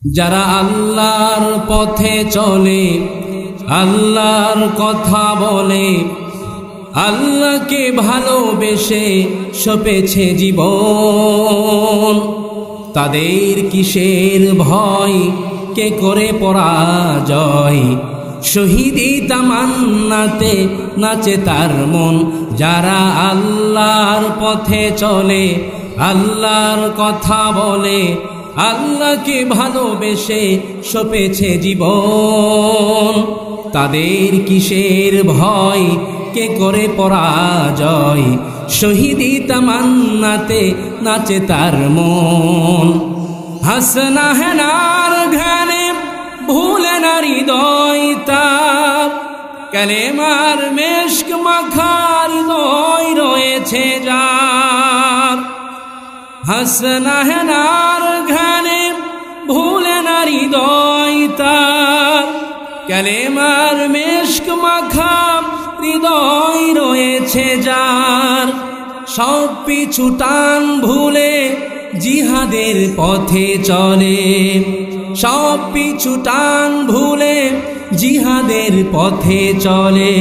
যারা আল্লাহর পথে চলে, আল্লাহর কথা বলে, আল্লাহকে ভালোবেসে সপেছে জীবন, তাদের কিসের ভয়, কে করে পরাজয়? শহীদি তামান্নাতে নাচে তার মন। যারা আল্লাহর পথে চলে, আল্লাহর কথা বলে, আল্লাহকে ভালোবেসে সপেছে জীবন, তাদের কিসের ভয়, কে করে পরাজয়? শহীদি তামান্নাতে নাচে তার মন। হাসনা হেনার ঘানে ভুলে না হৃদয় তার, কালেমার মেশক মাখা হৃদয় রয়েছে যার। হাসনা হেনার ঘানে ভুলে না হৃদয় তার, কালেমার মেশক মাখা হৃদয় রয়েছে যার। সব পিছু টান ভুলে জিহাদের পথে চলে, সব পিছু টান ভুলে জিহাদের পথে চলে,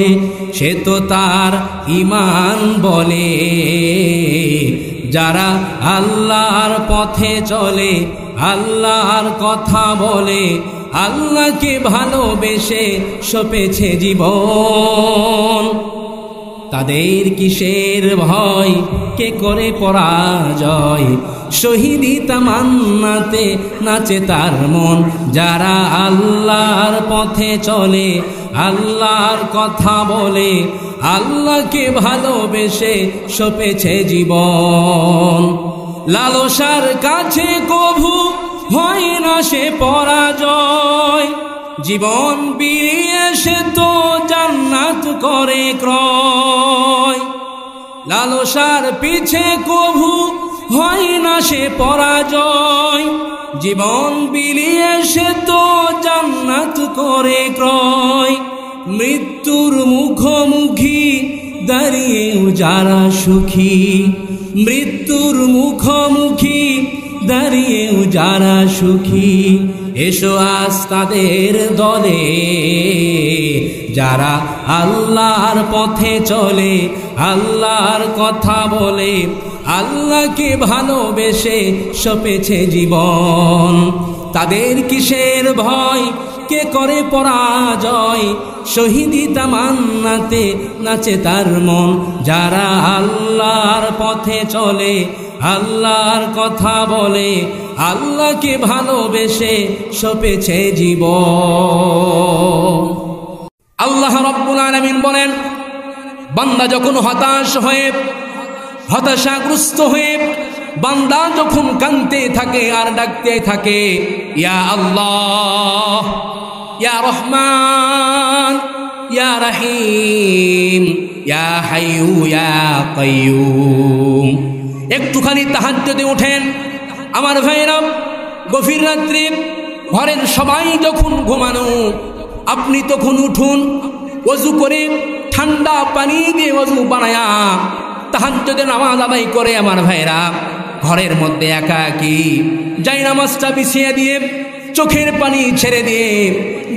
সে তো তার ঈমান বলে। যারা আল্লাহর পথে চলে, আল্লাহর কথা বলে, আল্লাহকে ভালোবেসে সপেছে জীবন, তাদের কিসের ভয়, কে করে পরাজয়? শহীদি তামান্নাতে নাচে তার মন। যারা আল্লাহর পথে চলে, আল্লাহর কথা বলে, আল্লাহকে ভালোবেসে সপেছে জীবন, লালসার কাছে কভু হয় না সে পরাজয়। জীবন বিলিয়ে সে তো জান্নাত করে ক্রয়, লালসার পিছে কভু হয় না সে পরাজয়। জীবন বিলিয়ে সে তো জান্নাত করে ক্রয়। মৃত্যুর মুখোমুখি দাঁড়িয়েও যারা সুখী, মৃত্যুর মুখোমুখি দাঁড়িয়েও যারা সুখী, এসো আজ তাদের দলে। যারা আল্লাহর পথে চলে, আল্লাহর কথা বলে, আল্লাহকে ভালোবেসে সপেছে জীবন, তাদের কিসের ভয়, কে করে পরাজয়? শহীদি তামান্নাতে নাচে তার মন। যারা আল্লাহর পথে চলে, আল্লাহর কথা বলে, আল্লাহকে ভালোবেসে সপেছে জীবন। আল্লাহ রাব্বুল আলামিন বলেন, বান্দা যখন হতাশাগ্রস্ত হয়ে বান্দা যখন কাঁদতে থাকে আর ডাকতে থাকে, ইয়া আল্লাহ, ইয়া রহমান, ইয়া রহিম, ইয়া হাইয়ু ইয়া কাইয়ুম, একটুখানি তাহাজ্জুদে ওঠেন আমার ভাইরা। গভীর রাত্রে ঘরের সবাই যখন ঘুমানো, আপনি তখন উঠুন, ওযু করে ঠান্ডা পানি দিয়ে ওযু বানায়া তাহাজ্জুদের নামাজ আদায় করে আমার ভাইরা ঘরের মধ্যে একাকী যাই নামাজটা বিছিয়ে দিয়ে চোখের পানি ছেড়ে দিয়ে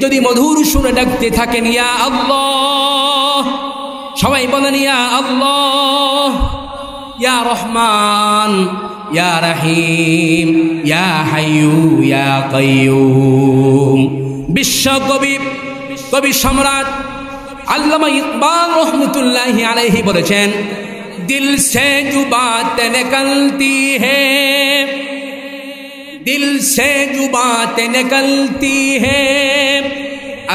যদি মধুর সুরে ডাকতে থাকেন, ইয়া আল্লাহ, সবাই বলেন ইয়া আল্লাহ, ইয়া রহমান, ইয়া রহিম, ইয়া হাইয়ু ইয়া কাইয়ুম। বিশ্বকবি কবি সম্রাট আল্লামা ইকবাল রহমতুল্লাহি আলাইহি বলেছেন, दिल से जो बात निकलती है, दिल से जो बात निकलती है,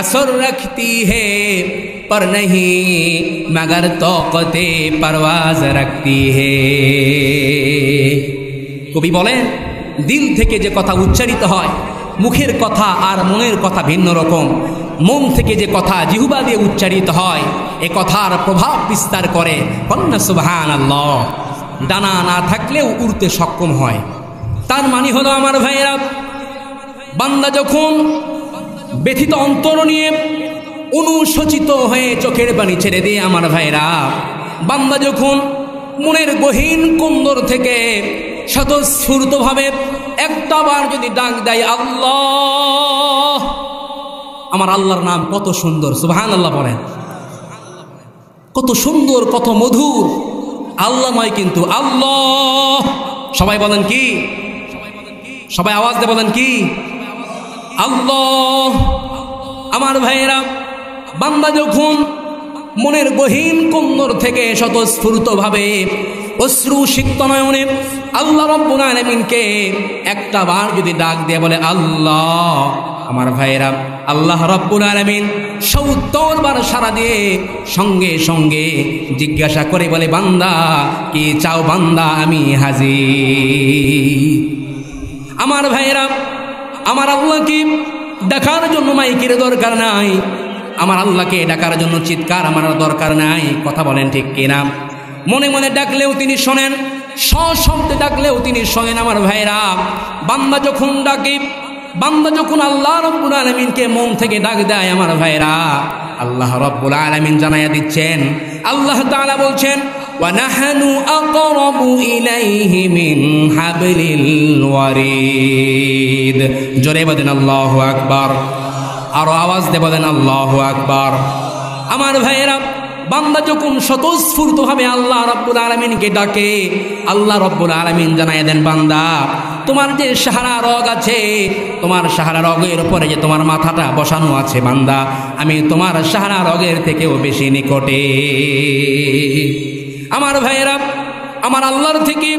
असर रखती है पर नहीं मगर तौक़ते परवाज रखती है। কবি বলেন, দিল থেকে যে কথা উচ্চারিত হয়, মুখের কথা আর মনের কথা ভিন্ন রকম। মন থেকে যে কথা জিহ্বা দিয়ে উচ্চারিত হয়, এ কথার প্রভাব বিস্তার করে। কন্যা সুবহানাল্লাহ, ডানা না থাকলেও উড়তে সক্ষম হয়। তার মানে হলো আমার ভাইয়েরা, বান্দা যখন ব্যথিত অন্তর নিয়ে অনুশোচিত হয়ে চোখের পানি ছেড়ে দিয়ে আমার ভাইয়েরা, বান্দা যখন মনের গহীন কুন্দর থেকে স্বতঃস্ফূর্তভাবে একটা বার যদি ডাক দেয় আল্লাহ, আমার আল্লাহর নাম কত সুন্দর, সুবহানাল্লাহ বলেন। কত সুন্দর, কত মধুর। আল্লাহ নয় কিন্তু আল্লাহ। সবাই বলেন কি? সবাই আওয়াজ দিয়ে বলেন কি? আল্লাহ। আমার ভাইয়েরা, বান্দা যখন মনের গহীন কুন্দর থেকে স্বতঃস্ফূর্তভাবে অশ্রু সিক্ত নয়নে আল্লাহ রাব্বুল আলামিনকে একটা বার যদি ডাক দিয়ে বলে আল্লাহ, আমার ভাইয়েরা, আল্লাহ রাব্বুল আলামিন ৭০ বার সাড়া দিয়ে সঙ্গে সঙ্গে জিজ্ঞাসা করে বলে, বান্দা কি চাও? বান্দা আমি হাজির। আমার ভাইয়েরা, আমার আল্লাহকে ডাকার জন্য মাইকের দরকার নাই, আমার আল্লাহকে ডাকার জন্য চিৎকার আমার দরকার নাই। কথা বলেন ঠিক কিনা? মনে মনে ডাকলেও তিনি শোনেন, সশব্দে ডাকলেও তিনি শোনেন। আমার ভাইরা, বান্দা যখন ডাকে, বান্দা যখন আল্লাহ রাব্বুল আলামিনকে মন থেকে ডাক দেয়, আমার ভাইরা, আল্লাহ রাব্বুল আলামিন জানাইয়া দিচ্ছেন, আল্লাহ তাআলা বলছেন, ওয়া নাহনু আকরাবু ইলাইহি মিন হাবলিল ওয়ারিদ। জোরে বলেন আল্লাহু আকবার। আরো আওয়াজ দিয়ে বলেন আল্লাহু আকবার। আমার ভাইয়েরা, বান্দা যখন স্বতঃস্ফূর্তভাবে আল্লাহ রাব্বুল আলামিনকে ডাকে, আল্লাহ রাব্বুল আলামিন জানায় দেন, বান্দা তোমার যে সাহারা রগ আছে, তোমার সাহারা রগের উপরে যে তোমার মাথাটা বসানো আছে, বান্দা আমি তোমার সাহারা রগের থেকেও বেশি নিকটে। আমার ভাইয়েরা, আমার আল্লাহর থেকে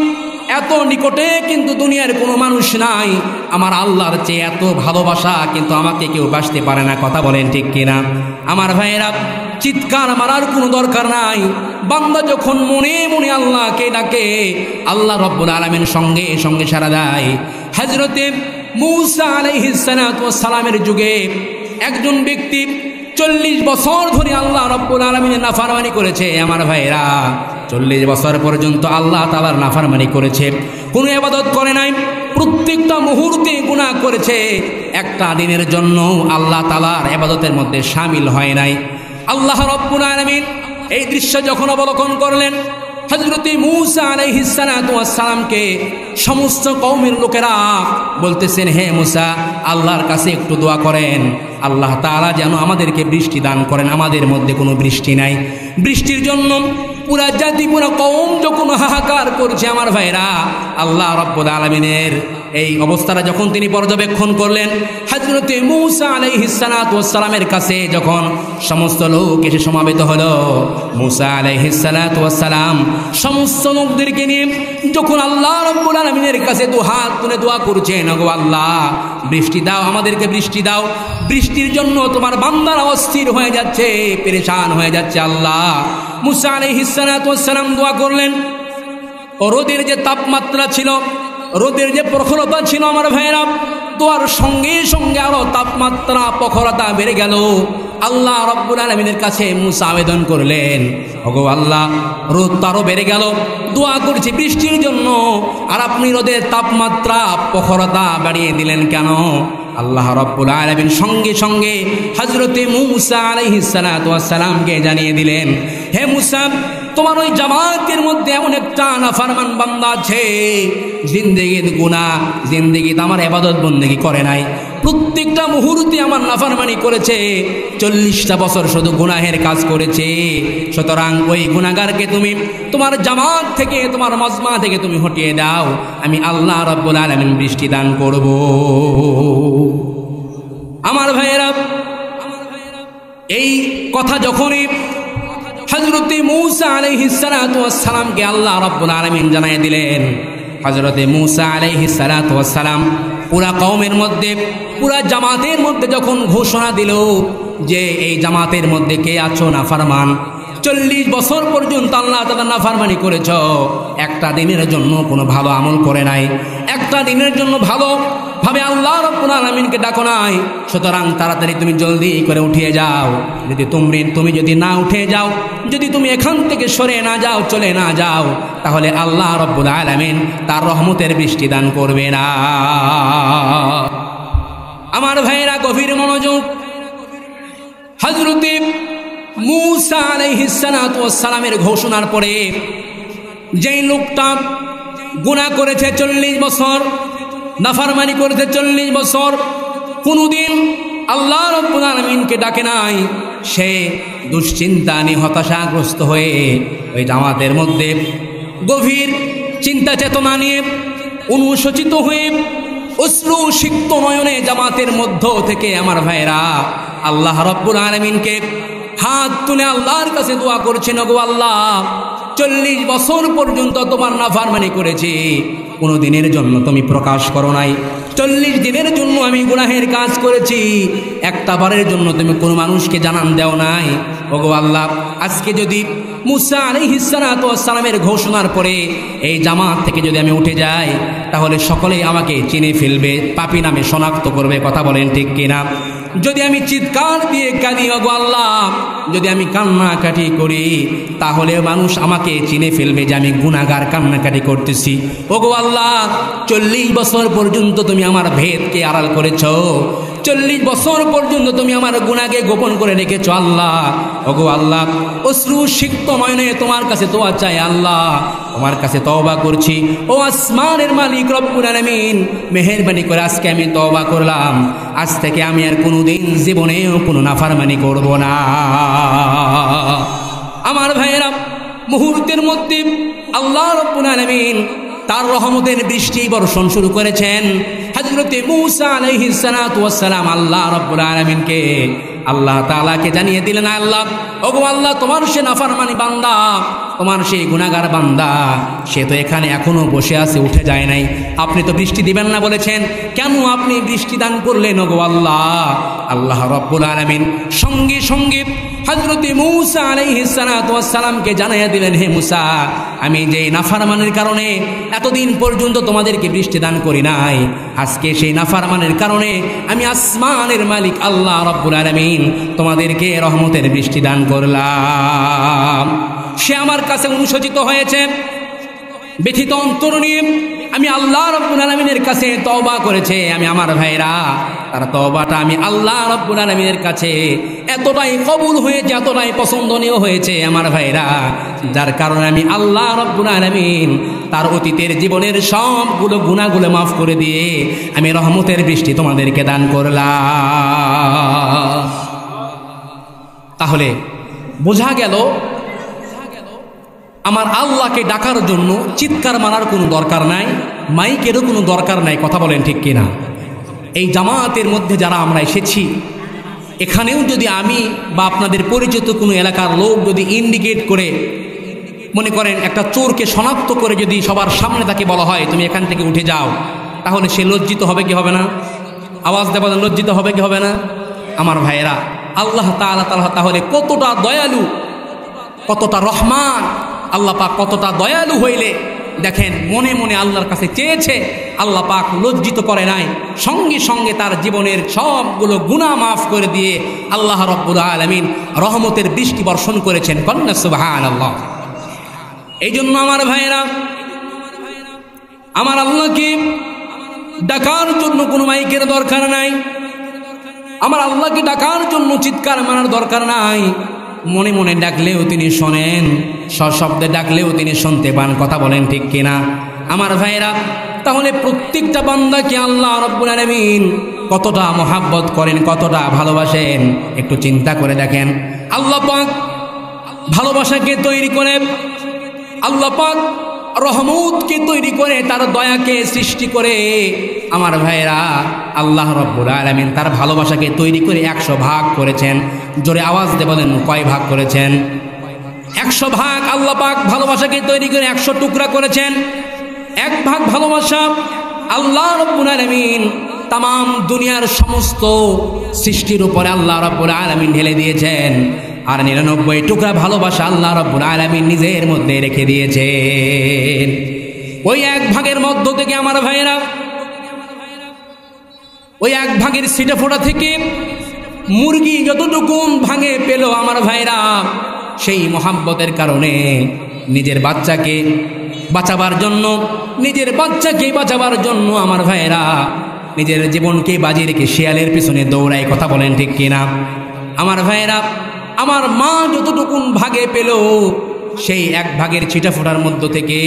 এত নিকটে কিন্তু দুনিয়ার কোনো মানুষ নাই। আমার আল্লাহর চেয়ে এত ভালোবাসা কিন্তু আমাকে কেউ বাসতে পারে না। কথা বলেন ঠিক কিনা? আমার ভাইয়েরা, চিৎকার মারার কোনো দরকার নাই। বান্দা যখন মনে মনে আল্লাহকে ডাকে, আল্লাহ রাব্বুল আলামিন সঙ্গে সঙ্গে সাড়া দেয়। হযরতে মূসা আলাইহিস সালাতু ওয়াস সালামের যুগে একজন ব্যক্তি 40 বছর ধরে আল্লাহ রাব্বুল আলামিনের নাফরমানি করেছে। আমার ভাইরা, 40 বছর পর্যন্ত আল্লাহ তাআলার নাফরমানি করেছে, কোনো ইবাদত করে নাই, প্রত্যেকটা মুহূর্তে গুনাহ করেছে, একটা দিনের জন্য আল্লাহ তাআলার ইবাদতের মধ্যে শামিল হয় নাই। আল্লাহ রাব্বুল আলামিন এই দৃশ্য যখন অবলোকন করলেন, হযরতে মূসা আলাইহিস সালাতু ওয়াস সালামকে সমস্ত কওমের লোকেরা বলতেছেন, হে মূসা, আল্লাহর কাছে একটু দোয়া করেন, আল্লাহ তাআলা যেন আমাদেরকে বৃষ্টি দান করেন। আমাদের মধ্যে কোনো বৃষ্টি নাই, বৃষ্টির জন্য পুরা জাতি, পুরা কওম যখন হাহাকার করছে। আমার ভাইরা, আল্লাহ রাব্বুল আলামিনের এই অবস্থাটা যখন তিনি পর্যবেক্ষণ করলেন, হযরতে মূসা আলাইহিস সালাতু ওয়াস সালামের কাছে যখন সমস্ত লোক এসে সমাবেত হলো, মূসা আলাইহিস সালাতু ওয়াস সালাম সমস্ত লোকদেরকে নিয়ে যখন আল্লাহ রাব্বুল আলামিনের কাছে দুহাত তুলে দোয়া করছেন, ওগো আল্লাহ, বৃষ্টি দাও, আমাদেরকে বৃষ্টি দাও, বৃষ্টির জন্য তোমার বান্দারা অস্থির হয়ে যাচ্ছে, পেরেশান হয়ে যাচ্ছে। আল্লাহ মূসা আলাইহিস সালাতু ওয়াস সালাম দোয়া করলেন। রোদের যে তাপমাত্রা ছিল, রোদের যে প্রখরতা ছিল, আমার ভাইরা, দোয়ার সঙ্গে সঙ্গে আরো তাপমাত্রা, প্রখরতা বেড়ে গেল। আল্লাহ রাব্বুল আলামিনের কাছে মূসা আবেদন করলেন, ওগো আল্লাহ, রোদ আরো বেড়ে গেল, দোয়া করছি বৃষ্টির জন্য, আর আপনি রোদের তাপমাত্রা, প্রখরতা বাড়িয়ে দিলেন কেন? আল্লাহ রাব্বুল আলামিন সঙ্গে সঙ্গে হযরতে মূসা আলাইহিস সালাতু ওয়াস সালামকে জানিয়ে দিলেন, হে মূসা, তোমার ওই জামাতের মধ্যে এমন একটা নাফরমান বান্দা আছে, জিন্দেগির গুনাহ, জিন্দেগিতে আমার ইবাদত বন্দেগি করে নাই, প্রত্যেকটা মুহূর্তে আমার নাফরমানি করেছে, 40টা বছর শুধু গুনাহের কাজ করেছে। সুতরাং ওই গুনাহগারকে তুমি তোমার জামাত থেকে, তোমার মজমা থেকে তুমি হটিয়ে দাও, আমি আল্লাহ রাব্বুল আলামিন বৃষ্টি দান করব। আমার ভাইয়েরা, এই কথা যখনই হযরতে মূসা আলাইহিস সালাতু ওয়াস সালামকে আল্লাহ রাব্বুল আলামিন জানায় দিলেন, হযরতে মূসা আলাইহিস সালাতু ওয়াস সালাম পুরা কওমের মধ্যে, পুরা জামাতের মধ্যে যখন ঘোষণা দিল যে এই জামাতের মধ্যে কে আছো নাফরমান, 40 বছর পর্যন্ত আল্লাহ তাআলা নাফরমানি করেছ, একটা দিনের জন্য কোনো ভালো আমল করে নাই, একটা দিনের জন্য ভালো ভাবে আল্লাহ রাব্বুল আলামিনকে ডাকো নাই, সুতরাং তাড়াতাড়ি তুমি জলদি করে উঠিয়ে যাও। যদি তুমি যদি না উঠে যাও, যদি তুমি এখান থেকে সরে না যাও, চলে না যাও, তাহলে আল্লাহ রাব্বুল আলামিন তার রহমতের বৃষ্টি দান করবে না। আমার ভাইয়েরা, গভীর মনোযোগ। হযরতে মূসা আলাইহিস সালাতু ওয়াস সালামের ঘোষণার পরে যেই লোকটা গুনাহ করেছে 40 বছর, নাফরমানি করেছে 40 বছর, কোনদিন আল্লাহ রাব্বুল আলামিনকে ডাকে নাই, সে দুশ্চিন্তা নিয়ে হতাশাগ্রস্ত হয়ে ওই জামাতের মধ্যে গভীর চিন্তা চেতনা নিয়ে অনুশোচিত হয়ে অশ্রু সিক্ত নয়নে জামাতের মধ্য থেকে আমার ভাইরা আল্লাহ রাব্বুল আলামিনকে হাত তুলে আল্লাহর কাছে দোয়া করছেন, ওগো আল্লাহ 40 বছর পর্যন্ত তোমার নাফরমানি করেছি, কোনো দিনের জন্য তুমি প্রকাশ করো নাই। 40 দিনের জন্য আমি গুনাহের কাজ করেছি, একটা বারের জন্য তুমি কোনো মানুষকে জানান দেও নাই। ওগো আল্লাহ, আজকে যদি মুসা আলাইহিস সালাতু ওয়াস সালামের ঘোষণার পরে এই জামাত থেকে যদি আমি উঠে যাই, তাহলে সকলেই আমাকে চিনে ফেলবে, পাপী নামে শনাক্ত করবে। কথা বলেন ঠিক কিনা? যদি আমি চিৎকার দিয়ে কাঁদি, ওগো আল্লাহ, যদি আমি কান্নাকাটি করি, তাহলে মানুষ আমাকে চিনে ফেলবে যে আমি গুনাহগার, কান্নাকাটি করতেছি। ওগো আল্লাহ, 40 বছর পর্যন্ত তুমি আমার ভেদকে আড়াল করেছো, 40 বছর পর্যন্ত তুমি আমার গুনাহকে গোপন করে রেখেছো। আল্লাহ, ওগো আল্লাহ, অশ্রু সিক্ত নয়নে তোমার কাছে দোয়া চাই। আল্লাহ, তোমার কাছে তওবা করছি। ও আসমানের মালিক রব্বুল আলামিন, মেহেরবানি করে আজকে আমি তওবা করলাম, আজ থেকে আমি আর কোনোদিন জীবনেও কোনো নাফরমানি করব না। আমার ভাইয়েরা, মুহূর্তের মধ্যে আল্লাহ রব্বুল আলামিন তার রহমতের বৃষ্টি বর্ষণ শুরু করেছেন। হযরতে মূসা আলাইহিস সালাতু ওয়াস সালাম আল্লাহ রাব্বুল আলামিনকে, আল্লাহ তাআলাকে জানিয়ে দিলেন, আল্লাহ, ওগো আল্লাহ, তোমার সে নাফরমানি বান্দা, তোমার সেই গুনাহগার বান্দা, সে তো এখানে এখনো বসে আছে, উঠে যায় নাই। আপনি তো বৃষ্টি দিবেন না বলেছেন, কেন আপনি বৃষ্টি দান করলেন? ওগো আল্লাহ, আল্লাহ রাব্বুল আলামিন সঙ্গে সঙ্গে হযরতে মূসা আলাইহিস সালাতু ওয়াস সালামকে জানিয়ে দিলেন, হে মূসা, আমি যে নাফরমানির কারণে এতদিন পর্যন্ত তোমাদেরকে বৃষ্টি দান করি নাই, আজকে সেই নাফরমানির কারণে আমি আসমানের মালিক আল্লাহ রাব্বুল আলামিন তোমাদেরকে রহমতের বৃষ্টি দান করলাম। সে আমার কাছে অনুশোচিত হয়েছে, ব্যথিত অন্তর নিয়ে আমি আল্লাহ রাব্বুল আলামিনের কাছে তওবা করেছে। আমি আমার ভাইরা, তার তওবাটা আমি আল্লাহ রাব্বুল আলামিনের কাছে এতটাই কবুল হয়েছে, এতটাই পছন্দনীয় হয়েছে আমার ভাইরা, যার কারণে আমি আল্লাহ রাব্বুল আলামিন তার অতীতের জীবনের সবগুলো গুনাহগুলো মাফ করে দিয়ে আমি রহমতের বৃষ্টি তোমাদেরকে দান করলাম। তাহলে বোঝা গেল, আমার আল্লাহকে ডাকার জন্য চিৎকার মারার কোনো দরকার নাই, মাইকেরও কোনো দরকার নাই। কথা বলেন ঠিক কিনা? এই জামাতের মধ্যে যারা আমরা এসেছি, এখানেও যদি আমি বা আপনাদের পরিচিত কোনো এলাকার লোক যদি ইন্ডিকেট করে, মনে করেন একটা চোরকে শনাক্ত করে যদি সবার সামনে তাকে বলা হয় তুমি এখান থেকে উঠে যাও, তাহলে সে লজ্জিত হবে কি হবে না? আওয়াজ দেওয়া লজ্জিত হবে কি হবে না? আমার ভাইয়েরা, আল্লাহ তাআলা তাহলে কতটা দয়ালু, কতটা রহমান, আল্লাহ পাক কতটা দয়ালু হইলে দেখেন মনে মনে আল্লাহর কাছে চেয়েছে, আল্লাহ পাক লজ্জিত করে নাই, সঙ্গে সঙ্গে তার জীবনের সবগুলো গুনাহ মাফ করে দিয়ে আল্লাহ রাব্বুল আলামিন রহমতের বৃষ্টি বর্ষণ করেছেন। কন্যা সুবহানাল্লাহ। এই জন্য আমার ভাইয়েরা, আমার আল্লাহকে ডাকার জন্য কোনো মাইকের দরকার নাই, আমার আল্লাহকে ডাকার জন্য চিৎকার মারার দরকার নাই। মনে মনে ডাকলেও তিনি শোনেন, সশব্দে ডাকলেও তিনি শুনতে পান। কথা বলেন ঠিক কিনা? আমার ভাইরা, তাহলে প্রত্যেকটা বান্দাকে আল্লাহ রাব্বুল আলামিন কতটা মহাব্বত করেন, কতটা ভালোবাসেন, একটু চিন্তা করে দেখেন। আল্লাহ পাক ভালোবাসাকে তৈরি করে, আল্লাহ পাক রহমতকে তৈরি করে, তার দয়াকে সৃষ্টি করে। আমার ভাইরা, আল্লাহ রাব্বুল আলামিন তার ভালোবাসাকে তৈরি করে 100 ভাগ করেছেন। জোরে আওয়াজ দিয়ে বলেন, কয় ভাগ করেছেন? 100 ভাগ। আল্লাহ পাক ভালোবাসাকে তৈরি করে 100 টুকরা করেছেন। 1 ভাগ ভালোবাসা আল্লাহ রাব্বুল আলামিন তাম দুনিয়ার সমস্ত সৃষ্টির উপরে আল্লাহ রাব্বুল আলামিন ঢেলে দিয়েছেন, আর 99 টুকরা ভালোবাসা আল্লাহ রাব্বুল আলামিন নিজের মধ্যে রেখে দিয়েছেন। ওই 1 ভাগের মধ্য থেকে আমার ভাইয়েরা, ওই 1 ভাগের ছিটে ফোঁটা থেকে মুরগি যতটুকু ভাগে পেল আমার ভাইরা, সেই মহাব্বতের কারণে নিজের বাচ্চাকে বাঁচাবার জন্য, নিজের বাচ্চাকে বাঁচাবার জন্য আমার ভাইরা নিজের জীবনকে বাজি রেখে শিয়ালের পিছনে দৌড়ায়। কথা বলেন ঠিক কিনা? আমার ভাইরা, আমার মা যতটুকুন ভাগে পেল সেই 1 ভাগের ছিটাফোঁটার মধ্য থেকে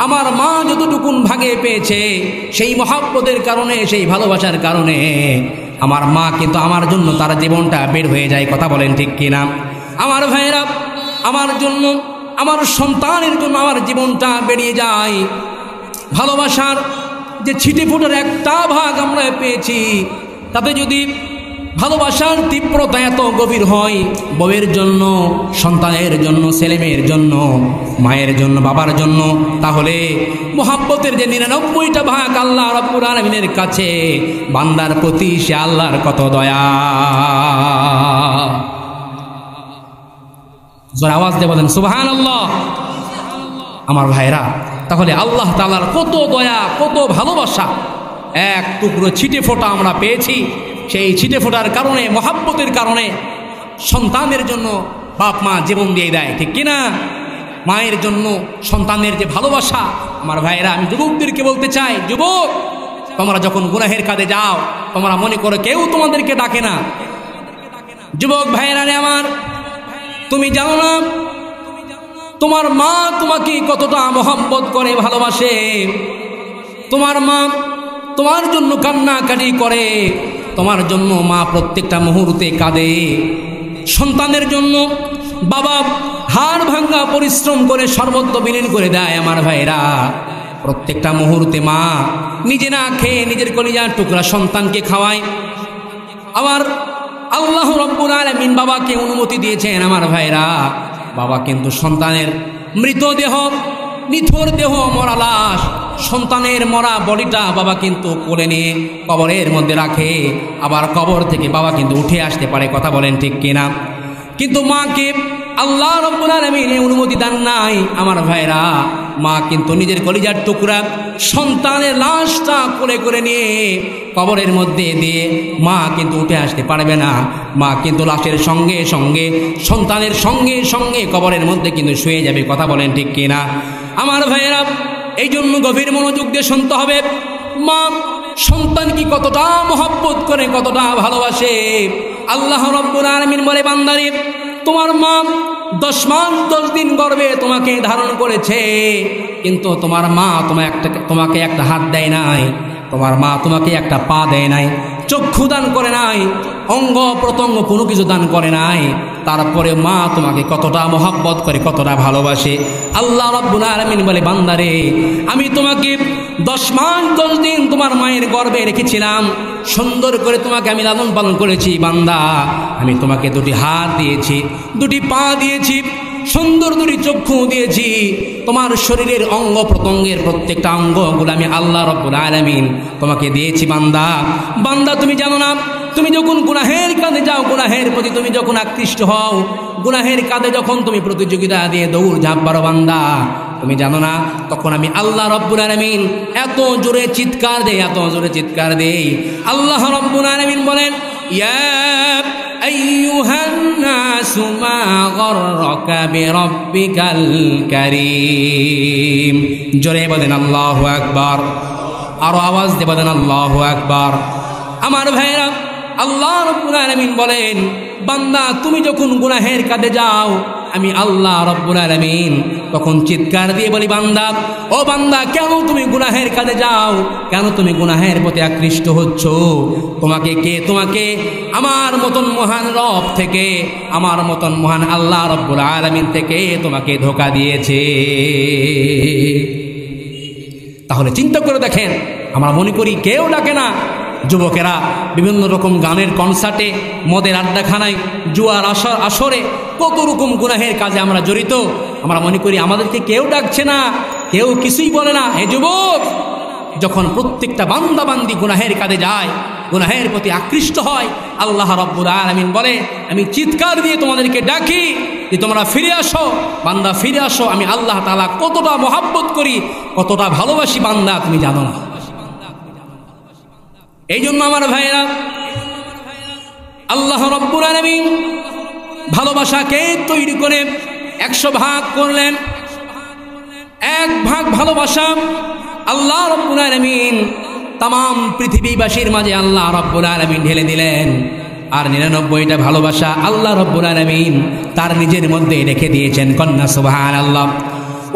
আমার মা যতটুকুন ভাগে পেয়েছে, সেই মহাব্বতের কারণে, সেই ভালোবাসার কারণে আমার মা কিন্তু আমার জন্য তার জীবনটা বের হয়ে যায়। কথা বলেন ঠিক কিনা? আমার ভাইয়েরা, আমার জন্য, আমার সন্তানের জন্য আমার জীবনটা বেরিয়ে যায়। ভালোবাসার যে ছিটেফোঁটার একটা ভাগ আমরা পেয়েছি, তাতে যদি ভালোবাসার তীব্রতা এত গভীর হয়, বউয়ের জন্য, সন্তানের জন্য, ছেলেমেয়ের জন্য, মায়ের জন্য, বাবার জন্য, তাহলে মোহাব্বতের যে 99টা ভাগ আল্লাহ রাব্বুল আলামিনের কাছে, বান্দার প্রতি সে আল্লাহর কত দয়া। জোরে আওয়াজ দিয়ে বলেন সুবহানাল্লাহ। আমার ভাইরা, তাহলে আল্লাহ তাআলার কত দয়া, কত ভালোবাসা, এক টুকরো ছিটেফোঁটা আমরা পেয়েছি। সেই ছিটেফোঁটার কারণে, মহাব্বতের কারণে সন্তানের জন্য বাপ মা জীবন দিয়ে দেয়, ঠিক কিনা? মায়ের জন্য সন্তানের যে ভালোবাসা। আমার ভাইরা, আমি যুবকদেরকে বলতে চাই, যুবক, তোমরা যখন গুনাহের কাজে যাও, তোমরা মনে করো কেউ তোমাদেরকে ডাকে না। যুবক ভাইরা রে আমার, তুমি জানো না তোমার মা তোমাকে কতটা মহব্বত করে, ভালোবাসে। তোমার মা তোমার জন্য কান্নাকাটি করে, তোমার জন্য মা প্রত্যেকটা মুহূর্তে কাঁদে। সন্তানের জন্য বাবা হাড় ভাঙ্গা পরিশ্রম করে সর্বত্র বিলীন করে দেয়। আমার ভাইরা, প্রত্যেকটা মুহূর্তে মা নিজে না খেয়ে নিজের কলিজার টুকরা সন্তানকে খাওয়ায়। আবার আল্লাহ রাব্বুল আলামিন বাবাকে অনুমতি দিয়েছেন। আমার ভাইরা, বাবা কিন্তু সন্তানের মৃতদেহ, নিথর দেহ, মরা লাশ, সন্তানের মরা বডিটা বাবা কিন্তু কোলে নিয়ে কবরের মধ্যে রাখে। আবার কবর থেকে বাবা কিন্তু উঠে আসতে পারে। কথা বলেন ঠিক কিনা? কিন্তু মাকে আল্লাহ রাব্বুল আলামিন অনুমতি দেন নাই। আমার ভাইরা, মা কিন্তু নিজের কলিজার টুকরা সন্তানের লাশটা কোলে করে নিয়ে কবরের মধ্যে দিয়ে মা কিন্তু উঠে আসতে পারবে না। মা কিন্তু লাশের সঙ্গে সঙ্গে, সন্তানের সঙ্গে সঙ্গে কবরের মধ্যে কিন্তু শুয়ে যাবে। কথা বলেন ঠিক কিনা? আমার ভাইয়েরা, এই জন্য গভীর মনোযোগ দিয়ে শুনতে হবে, মা সন্তান কি কতটা মহব্বত করে, কতটা ভালোবাসে। আল্লাহ রাব্বুল আলামিন বলে, বান্দারে, তোমার মা 10 মাস 10 দিন গর্ভে তোমাকে ধারণ করেছে, কিন্তু তোমার মা তোমাকে একটা হাত দেয় নাই, তোমার মা তোমাকে একটা পা দেয় নাই, চক্ষু দান করে নাই, অঙ্গ প্রত্যঙ্গ কোনো কিছু দান করে নাই। তারপরে মা তোমাকে কতটা মহব্বত করে, কতটা ভালোবাসে। আল্লাহ রাব্বুল আলামিন বলে, বান্দারে, আমি তোমাকে 10 মাস 10 দিন তোমার মায়ের গর্ভে রেখেছিলাম, সুন্দর করে তোমাকে আমি লালন পালন করেছি। বান্দা, আমি তোমাকে 2টি হাত দিয়েছি, 2টি পা দিয়েছি, সুন্দর 2টি চক্ষু দিয়েছি। তোমার শরীরের অঙ্গ প্রত্যঙ্গের প্রত্যেকটা অঙ্গগুলো আমি আল্লাহ রাব্বুল আলামিন তোমাকে দিয়েছি। বান্দা, বান্দা, তুমি জানো না, তুমি যখন গুনাহের কাজে যাও, গুনাহের প্রতি তুমি যখন আকৃষ্ট হও, গুনাহের কাজে যখন তুমি প্রতিযোগিতা দিয়ে দৌড় ঝাঁপ মারো, বান্দা, তুমি জানো না, তখন আমি আল্লাহ রাব্বুল আলামিন এত জোরে চিৎকার দেই, এত জোরে চিৎকার দেই। আল্লাহ রাব্বুল আলামিন বলেন, ইয়া আইয়ুহান নাসু মা গররাকা বিরাব্বিকাল কারীম। জোরে বলেন আল্লাহু আকবার। আরো আওয়াজ দিয়ে বলেন আল্লাহু আকবার। আমার ভাইরা, আল্লাহ রাব্বুল আলামিন বলেন, বান্দা, তুমি যখন গুনাহের কাজে যাও, আমি আল্লাহ রাব্বুল আলামিন তখন চিৎকার দিয়ে বলি, বান্দা, ও বান্দা, কেন তুমি গুনাহের কাজে যাও? কেন তুমি গুনাহের প্রতি আকৃষ্ট হচ্ছ? তোমাকে আমার মতন মহান রব থেকে, আমার মতন মহান আল্লাহ রাব্বুল আলামিন থেকে তোমাকে ধোঁকা দিয়েছে। তাহলে চিন্তা করে দেখেন, আমরা মনে করি কেউ ডাকে না। যুবকেরা বিভিন্ন রকম গানের কনসার্টে, মদের আড্ডাখানায়, জুয়ার আসরে কত রকম গুনাহের কাজে আমরা জড়িত। আমরা মনে করি আমাদেরকে কেউ ডাকছে না, কেউ কিছুই বলে না। হে যুবক, যখন প্রত্যেকটা বান্দা বান্দি গুনাহের কাজে যায়, গুনাহের প্রতি আকৃষ্ট হয়, আল্লাহ রাব্বুল আলামিন বলে, আমি চিৎকার দিয়ে তোমাদেরকে ডাকি যে তোমরা ফিরে আসো, বান্দা ফিরে আসো। আমি আল্লাহ তাআলা কতটা মহব্বত করি, কতটা ভালোবাসি, বান্দা তুমি জানো না। এই জন্য আমার ভাইরা, আল্লাহ রাব্বুল আলামিন ভালোবাসাকে তৈরি করে 100 ভাগ করলেন। 1 ভাগ ভালোবাসা আল্লাহ রাব্বুল আলামিন তাম পৃথিবীবাসীর মাঝে আল্লাহ রাব্বুল আলামিন ঢেলে দিলেন। আর 99টা ভালোবাসা আল্লাহ রাব্বুল আলামিন তার নিজের মধ্যে রেখে দিয়েছেন। কন্যা সুবহানাল্লাহ।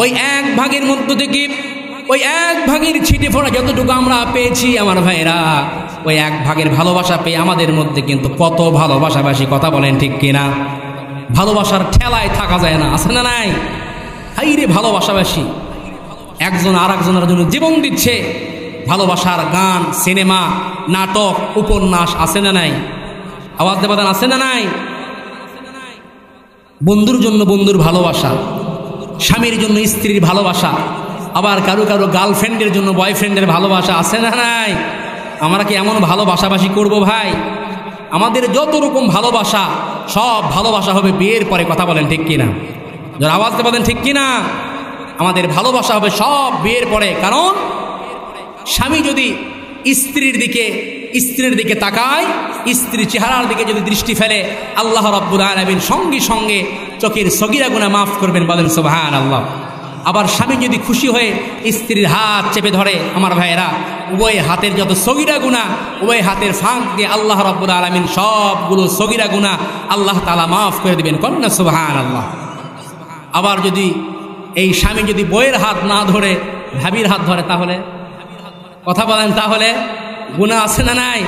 ওই 1 ভাগের মধ্য থেকে ওই 1 ভাগের ছিটে ফোড়া যতটুকু আমরা পেয়েছি আমার ভাইরা, ওই 1 ভাগের ভালোবাসা পেয়ে আমাদের মধ্যে কিন্তু কত ভালোবাসাবাসী, কথা বলেন ঠিক কিনা? ভালোবাসার ঠেলায় থাকা যায় না, আছে না নাই? হাইরে ভালোবাসাবাসী একজন আর একজনের জন্য জীবন দিচ্ছে। ভালোবাসার গান, সিনেমা, নাটক, উপন্যাস আছে না নাই? আওয়াজ দেবাদান আছে না নাই? বন্ধুর জন্য বন্ধুর ভালোবাসা, স্বামীর জন্য স্ত্রীর ভালোবাসা, আবার কারো কারো গার্লফ্রেন্ডের জন্য বয়ফ্রেন্ডের ভালোবাসা আছে না নাই? আমরা কি এমন ভালোবাসাবাসি করব ভাই? আমাদের যত রকম ভালোবাসা সব ভালোবাসা হবে বিয়ের পরে, কথা বলেন ঠিক কিনা? যারা আওয়াজ দেবেন ঠিক কিনা? আমাদের ভালোবাসা হবে সব বিয়ের পরে। কারণ স্বামী যদি স্ত্রীর দিকে তাকায়, স্ত্রীর চেহারার দিকে যদি দৃষ্টি ফেলে, আল্লাহ রাব্বুল আলামিন সঙ্গে সঙ্গে চোখের সগীরা গুনাহ মাফ করবেন, বলেন সুবহানাল্লাহ। আবার স্বামী যদি খুশি হয়ে স্ত্রীর হাত চেপে ধরে, আমার ভাইয়েরা, উভয় হাতের যত সগীরা গুনাহ উভয় হাতের ফাঁক দিয়ে আল্লাহ রাব্বুল আলামিন সবগুলো সগীরা গুনাহ আল্লাহ তাআলা মাফ করে দিবেন। কন্যা সুবহানাল্লাহ। আবার যদি এই স্বামী যদি বইয়ের হাত না ধরে ভাবির হাত ধরে, তাহলে কথা বলেন, তাহলে গুনাহ আছে না নাই?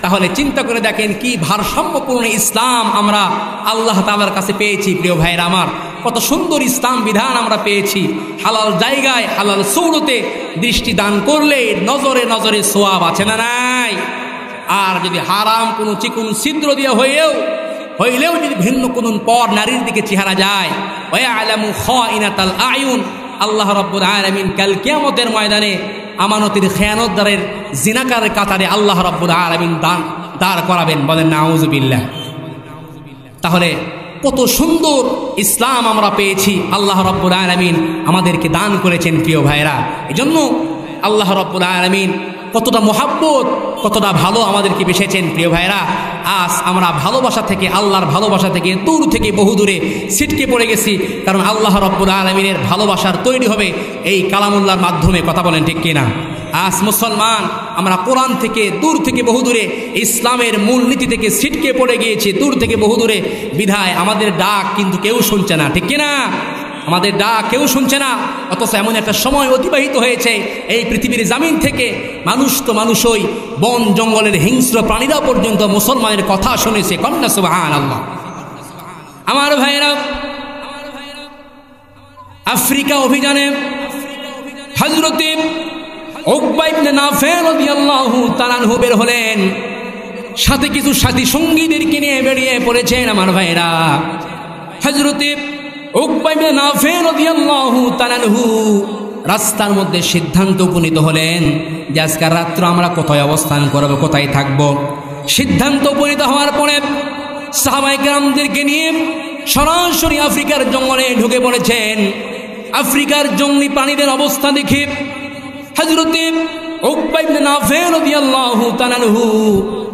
তাহলে চিন্তা করে দেখেন কি ভারসাম্যপূর্ণ ইসলাম আমরা আল্লাহ তাআলার কাছে পেয়েছি। প্রিয় ভাইরা আমার, কত সুন্দর ইসলাম বিধান আমরা পেয়েছি। হালাল জায়গায় হালাল সৌরতে দৃষ্টি দান করলে নজরে নজরে সোয়াব আছে না নাই? আর যদি হারাম কোনো চিকুন ছিদ্র দিয়ে হইলেও যদি ভিন্ন কোনো পর নারীর দিকে চেহারা যায়, ওয়ায়ালামু খাইনাতাল আয়ুন, আল্লাহ রাব্বুল আলামিন কাল কিয়ামতের ময়দানে আমানতের খেয়ানতদারের জিনাকারের কাতারে আল্লাহ রাব্বুল আলামিন দাঁড় করাবেন, বলেন নাউযুবিল্লাহ। তাহলে কত সুন্দর ইসলাম আমরা পেয়েছি, আল্লাহ রাব্বুল আলামিন আমাদেরকে দান করেছেন। প্রিয় ভাইরা, এজন্য আল্লাহ রাব্বুল আলামিন কতটা মহাব্বত, কতটা ভালো আমাদেরকে বেসেছেন। প্রিয় ভাইরা, আজ আমরা ভালোবাসা থেকে, আল্লাহর ভালোবাসা থেকে দূর থেকে বহু দূরে ছিটকে পড়ে গেছি। কারণ আল্লাহ রাব্বুল আলামিনের ভালোবাসার তৈরি হবে এই কালামুল্লাহর মাধ্যমে, কথা বলেন ঠিক কিনা? আজ মুসলমান আমরা কোরআন থেকে দূর থেকে বহু দূরে, ইসলামের মূল নীতি থেকে ছিটকে পড়ে গিয়েছি দূর থেকে বহু দূরে। বিধায় আমাদের ডাক কিন্তু কেউ শুনছে না, ঠিক কিনা? আমাদের ডাক কেউ শুনছে না। অথচ এমন একটা সময় অতিবাহিত হয়েছে এই পৃথিবীর জামিন থেকে মানুষ তো মানুষই, বন জঙ্গলের হিংস্র প্রাণীরা পর্যন্ত মুসলমানের কথা শুনেছে। কন্যা সুবহানাল্লাহ। আমার ভাইরা, আফ্রিকা অভিযানে হযরতে উকবা ইবনে নাফি রাদিয়াল্লাহু তাআলা আনহু বের হলেন, সাথে কিছু সাথী সঙ্গীদেরকে নিয়ে বেরিয়ে পড়েছেন। আমার ভাইরা, হযরতে উকবা ইবনে নাফি রাদিয়াল্লাহু তাআলা আনহু রাস্তার মধ্যে সিদ্ধান্ত উপনীত হলেন যে আজকের রাত্র আমরা কোথায় অবস্থান করব, কোথায় থাকব। সিদ্ধান্ত উপনীত হওয়ার পরে সাহাবায়ে কেরামদেরকে নিয়ে সরাসরি আফ্রিকার জঙ্গলে ঢুকে পড়েছেন। আফ্রিকার জঙ্গলি প্রাণীদের অবস্থা দেখে হযরতে উকবা ইবনে নাফি রাদিয়াল্লাহু তাআলা আনহু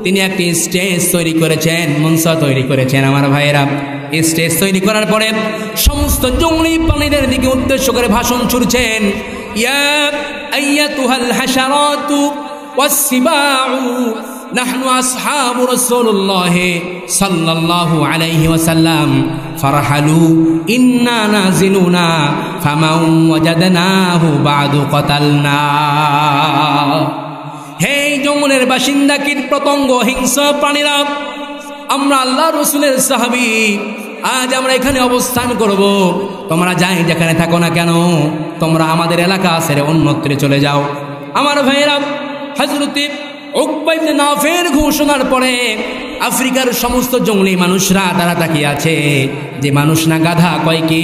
তিনি একটি স্টেজ তৈরি করেছেন, মঞ্চ তৈরি করেছেন। আমার ভাইয়েরা, স্টেজ তৈরি করার পরে সমস্ত জঙ্গলি প্রাণীদের দিকে উদ্দেশ্য করে ভাষণ ছুড়ছেন। ইয়া আইয়াতুহাল হাশারাতু ওয়াসসিবাউ নাহনু আসহাবু রাসূলুল্লাহ সাল্লাল্লাহু আলাইহি ওয়াসাল্লাম ফারহালু ইন্না নাজিলুনা ফামান ওয়াজাদনাহু বাদু কাতালনা। হে জঙ্গলের বাসিন্দা, কীট পতঙ্গ, হিংস্র প্রাণীরা, আমরা আল্লাহ রসুলের সাহাবী, আজ আমরা এখানে অবস্থান করব। তোমরা যাই যেখানে থাকো না কেন, তোমরা আমাদের এলাকা ছেড়ে অন্যত্রে চলে যাও। আমার ভাইয়েরা, হযরতে উকবা ইবনে নাফির ঘোষণার পরে আফ্রিকার সমস্ত জঙ্গলি মানুষরা তারা তাকিয়ে আছে যে মানুষ না গাধা, কয় কি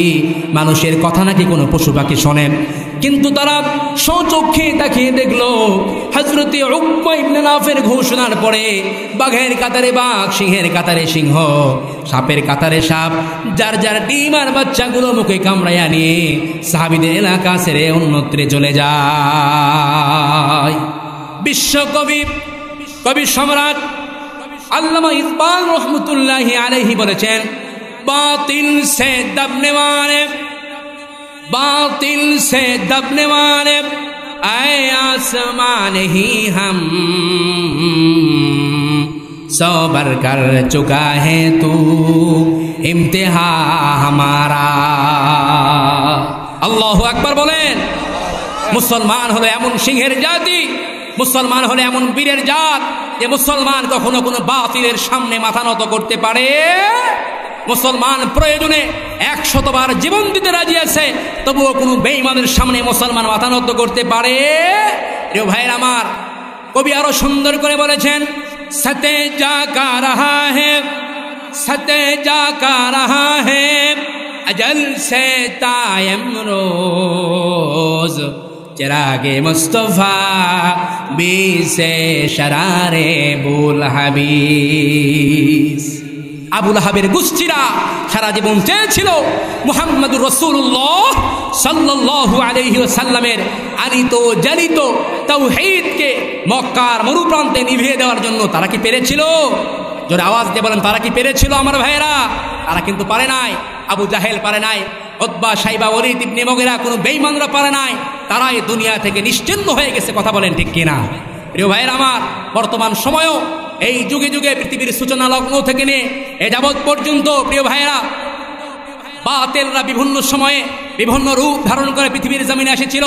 মানুষের কথা নাকি কোনো পশু পাখি শোনে। কিন্তু তারা স্বচক্ষে তাকিয়ে দেখলো হযরতে উকবা ইবনে নাফির ঘোষণার পরে বাঘের কাতারে বাঘ, সিংহের কাতারে সিংহ, সাপের কাতারে সাপ, যার যার ডিম আর বাচ্চাগুলো মুখে কামড়াইয়া নিয়ে সাহাবীদের এলাকা ছেড়ে অন্যত্রে চলে যায়। বিশ্বকবি, কবি সম্রাট আল্লামা ইকবাল রহমতুল্লাহি আলাইহি বলেছেন, বাতিল সে দবনে वाले, बातिल से दबने वाले आए आसमान ही हम, सबर कर चुका है तू इम्तिहा हमारा। আল্লাহু আকবার বলেন। মুসলমান হলো এমন সিংহের জাতি, মুসলমান হলো এমন বীরের জাত যে মুসলমান কখনো কোনো বাতিলের সামনে মাথা নত করতে পারে। মুসলমান প্রয়োজনে 100 বার জীবন দিতে রাজি আছে, তবুও কোনো বেঈমানের সামনে মুসলমান মাথা নত করতে পারে। প্রিয় ভাইয়ের আমার, কবি আরো সুন্দর করে বলেছেন, সতে যা কা রাহা হে, সতে যা কা রাহা হে अजल से तायम रोज चिरागे मुस्तफा बी से शरारे बुल हबीस। আবুল আহাবের গোষ্ঠীরা সারা জীবন চেয়েছিল মুহাম্মদুর রাসূলুল্লাহ সাল্লাল্লাহু আলাইহি ওয়াসাল্লামের আনিত জানিত তাওহীদকে মক্কার মরুপ্রান্তে নিভিয়ে দেওয়ার জন্য। তারা কি পেরেছিল? জোরে আওয়াজ দিয়ে বলেন, তারা কি পেরেছিল? আমার ভাইয়েরা, তারা কিন্তু পারে নাই। আবু জাহেল পারে নাই, উতবা শাইবা ওয়ালিদ ইবনে মুগীরা, কোনো বেঈমানরা পারে নাই। তারা এই দুনিয়া থেকে নিশ্চিহ্ন হয়ে গেছে। কথা বলেন ঠিক কিনা? প্রিয় ভাইয়েরা আমার, বর্তমান সময়ও এই যুগে যুগে পৃথিবীর সূচনা লগ্ন থেকে নিয়ে এ যাবৎ পর্যন্ত প্রিয় ভাইয়েরা বাতিলরা বিভিন্ন সময়ে বিভিন্ন রূপ ধারণ করে পৃথিবীর জমিনে এসেছিল।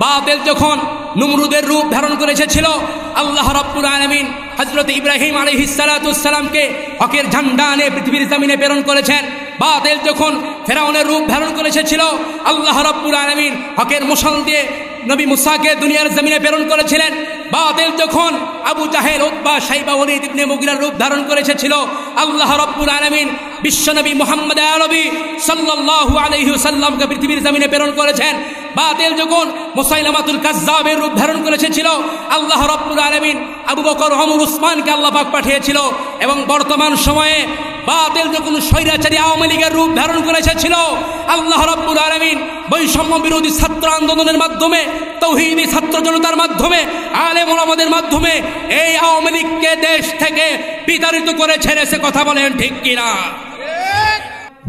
বাতিল যখন নমরুদের রূপ ধারণ করে এসেছিল, আল্লাহ রাব্বুল আলামিন হযরত ইব্রাহিম আলাইহিস সালাতুস সালামকে হকের ঝান্ডা নিয়ে পৃথিবীর জমিনে প্রেরণ করেছেন। বাতিল যখন ফেরাউনের রূপ ধারণ করে এসেছিল, আল্লাহ রাব্বুল আলামিন হকের মশাল দিয়ে নবী মুসাকে দুনিয়ার জমিনে প্রেরণ করেছিলেন। বাতিল যখন আবু জাহেল, উতবা শাইবা ওয়ালিদ ইবনে মুগীরার রূপ ধারণ করে এসেছিল, আল্লাহ রাব্বুল আলামিন বিশ্বনবী মুহাম্মদ আরবী সাল্লাল্লাহু আলাইহি ওয়াসাল্লামকে পৃথিবীর জমিনে প্রেরণ করেছেন। বাতিল যখন মুসাইলামাতুল কাজ্জাবের রূপ ধারণ করে এসেছিল, আল্লাহ রাব্বুল আলামিন আবু বকর, ওমর, উসমানকে আল্লাহ পাক পাঠিয়েছিল। এবং বর্তমান সময়ে বাতিল যখন স্বৈরাচারী আওয়ামী লীগের রূপ ধারণ করে এসেছিল, আল্লাহ রাব্বুল আলামিন বৈষম্য বিরোধী ছাত্র আন্দোলনের মাধ্যমে, তাওহীদি ছাত্র জনতার মাধ্যমে, আলেম ওলামাদের মাধ্যমে এই আওয়ামী লীগকে দেশ থেকে বিতাড়িত করে ছেড়েছে। কথা বলেন ঠিক কিনা?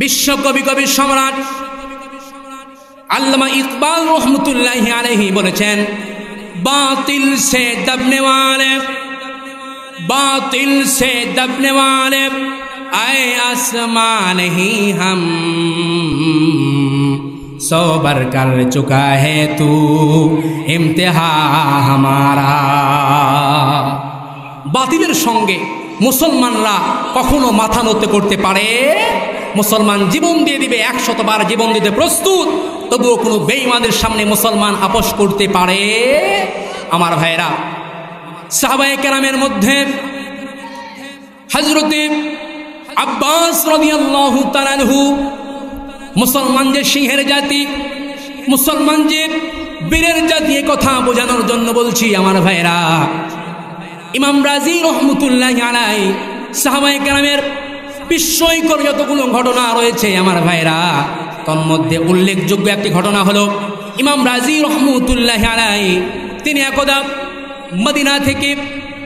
বিশ্বকবি, কবি সম্রাট আল্লামা ইকবাল রহমতুল্লাহি আলাইহি বলেছেন, বাতিল সে দবনে ওয়ালে, বাতিল সে দবনে ওয়ালে आए आसमान ही हम सोबर कर चुका है तू इम्तिहा हमारा। বাতিলের সঙ্গে মুসলমানরা কখনো মাথা নত করতে পারে? মুসলমান জীবন দিয়ে দিবে, 100 বার জীবন দিতে প্রস্তুত, তবুও কোনো বেঈমানের সামনে মুসলমান আপোষ করতে পারে? আমার ভাইয়েরা, সাহাবায়ে কেরামের মধ্যে হযরত আব্বাস রাদিয়াল্লাহু তাআলা আনহু, মুসলমান যে সিংহের জাতি, মুসলমান যে বীরের জাতি, কথা বোঝানোর জন্য বলছি আমার ভাইরা। ইমাম রাজি রহমতুল্লাহি আলাইহি সাহাবায়ে কেরামের বিস্ময়কর যতগুলো ঘটনা রয়েছে আমার ভাইরা, তন্মধ্যে উল্লেখযোগ্য একটি ঘটনা হলো ইমাম রাজি রহমতুল্লাহি আলাইহি তিনি একদা মদিনা থেকে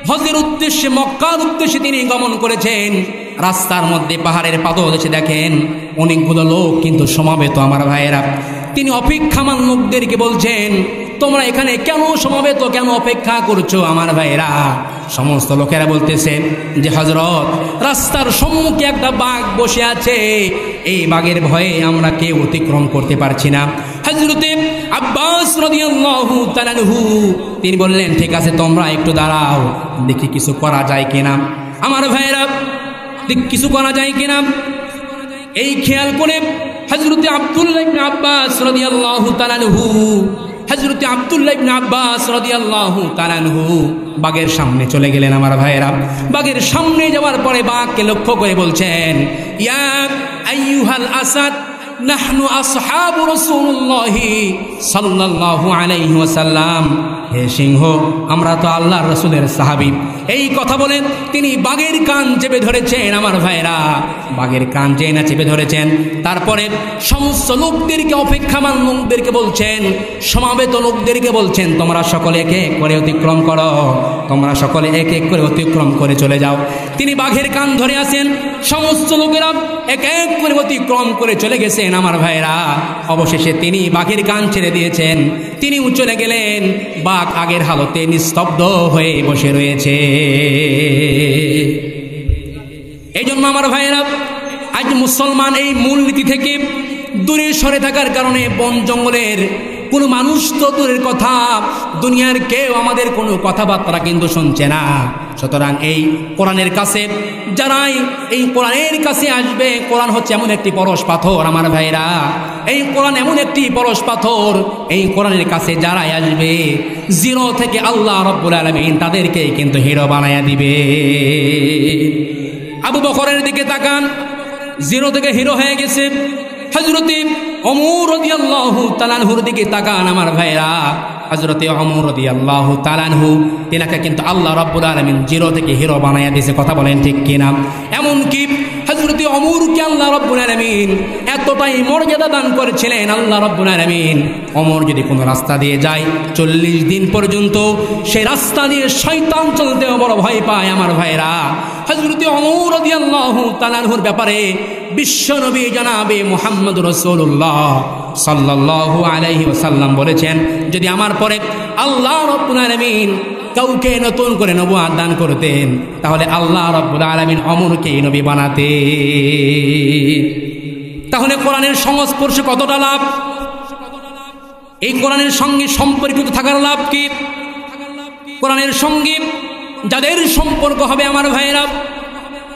হজের উদ্দেশ্যে, মক্কার উদ্দেশ্যে তিনি গমন করেছেন। রাস্তার মধ্যে পাহাড়ের পাদদেশে দেখেন অনেকগুলো লোক কিন্তু সমাবেত। আমার ভাইয়েরা, তিনি অপেক্ষামান লোকদেরকে বলছেন, তোমরা এখানে কেন সমাবেত, কেন অপেক্ষা করছো? আমার ভাইয়েরা, সমস্ত লোকেরা বলতেছে যে হযরত, রাস্তার সম্মুখে একটা বাঘ বসে আছে, এই বাঘের ভয়ে আমরা কেউ অতিক্রম করতে পারছি না। হযরতে আব্বাস রাদিয়াল্লাহু তাআলা আনহু তিনি বললেন, ঠিক আছে, তোমরা একটু দাঁড়াও, দেখি কিছু করা যায় কিনা। আমার ভাইয়েরা, কিছু করা যায় কিনা এই খেয়াল করে হযরতে আব্দুল্লাহ ইবনে আব্বাস রাদিয়াল্লাহু তাআলা আনহু, হযরতে আব্দুল্লাহ ইবনে আব্বাস রাদিয়াল্লাহু তাআলা আনহু বাঘের সামনে চলে গেলেন। আমার ভাইয়েরা, বাঘের সামনে যাওয়ার পরে বাঘকে লক্ষ্য করে বলছেন, ইয়া আইয়ুহাল আসাদ নাহনু আসহাবু রাসূলুল্লাহি সাল্লাল্লাহু আলাইহি ওয়াসাল্লাম, হে সিংহ, আমরা তো আল্লাহর রাসূলের সাহাবী। এই কথা বলেন তিনি বাঘের কান চেপে ধরেছেন। আমার ভাইরা, বাঘের কান চেয়ে না চেপে ধরেছেন। তারপরে সমস্ত লোকদেরকে, অপেক্ষামান লোকদেরকে বলছেন, সমাবেত লোকদেরকে বলছেন, তোমরা সকলে এক এক করে অতিক্রম করো, তোমরা সকলে এক এক করে অতিক্রম করে চলে যাও। তিনি বাঘের কান ধরে আছেন, সমস্ত লোকেরা এক এক করে অতিক্রম করে চলে গেছেন। আমার ভাইরা, অবশেষে তিনি বাঘের কান ছেড়ে দিয়েছেন, তিনিও চলে গেলেন। বাঘ আগের হালতে নিস্তব্ধ হয়ে বসে রয়েছে। এই জন্য আমার ভাইয়েরা, আজ মুসলমান এই মূলনীতি থেকে দূরে সরে থাকার কারণে বন জঙ্গলের কোনো মানুষ তো দূরের কথা, দুনিয়ার কেউ আমাদের কোনো কথাবার্তা কিন্তু শুনছে না। সুতরাং এই কোরআনের কাছে যারাই এই কোরআনের কাছে আসবে, কোরআন হচ্ছে এমন একটি পরশ পাথর আমার ভাইরা, এই কোরআন এমন একটি পরশ পাথর, এই কোরআনের কাছে যারাই আসবে জিরো থেকে আল্লাহ রাব্বুল আলামিন তাদেরকে কিন্তু হিরো বানায়া দিবে। আবু বকরের দিকে তাকান, জিরো থেকে হিরো হয়ে গেছে। হযরতে ওমর রাদিয়াল্লাহু তাআলা আনহুর দিকে তাকান আমার ভাইরা, হযরতে ওমর রাদিয়াল্লাহু তাআলা আনহু তিনাকে কিন্তু আল্লাহ রাব্বুল আলামিন জিরো থেকে হিরো বানায়া দিয়েছে। কথা বলেন ঠিক কিনা? এমনকি হযরতে ওমরকে আল্লাহ রাব্বুল আলামিন এতটাই মর্যাদা দান করেছিলেন আল্লাহ রাব্বুল আলামিন, ওমর যদি কোনো রাস্তা দিয়ে যায় 40 দিন পর্যন্ত সেই রাস্তা দিয়ে শয়তান চলতেও বড় ভয় পায় আমার ভাইরা। হযরতে ওমর রাদিয়াল্লাহু তাআলা আনহুর ব্যাপারে বিশ্বনবী জনাবে মুহাম্মদুর রাসূলুল্লাহ সাল্লাল্লাহু আলাইহি ওয়াসাল্লাম বলেছেন, যদি আমার পরে আল্লাহ রাব্বুল আলামিন কাউকে নতুন করে নবুয়ত দান করতেন তাহলে আল্লাহ রাব্বুল আলামিন ওমরকে নবী বানাতেন। তাহলে কোরআনের সংস্পর্শে কতটা লাভ, এই কোরআনের সঙ্গে সম্পর্কিত থাকার লাভ কি? কোরআনের সঙ্গে যাদের সম্পর্ক হবে আমার ভাইয়েরা,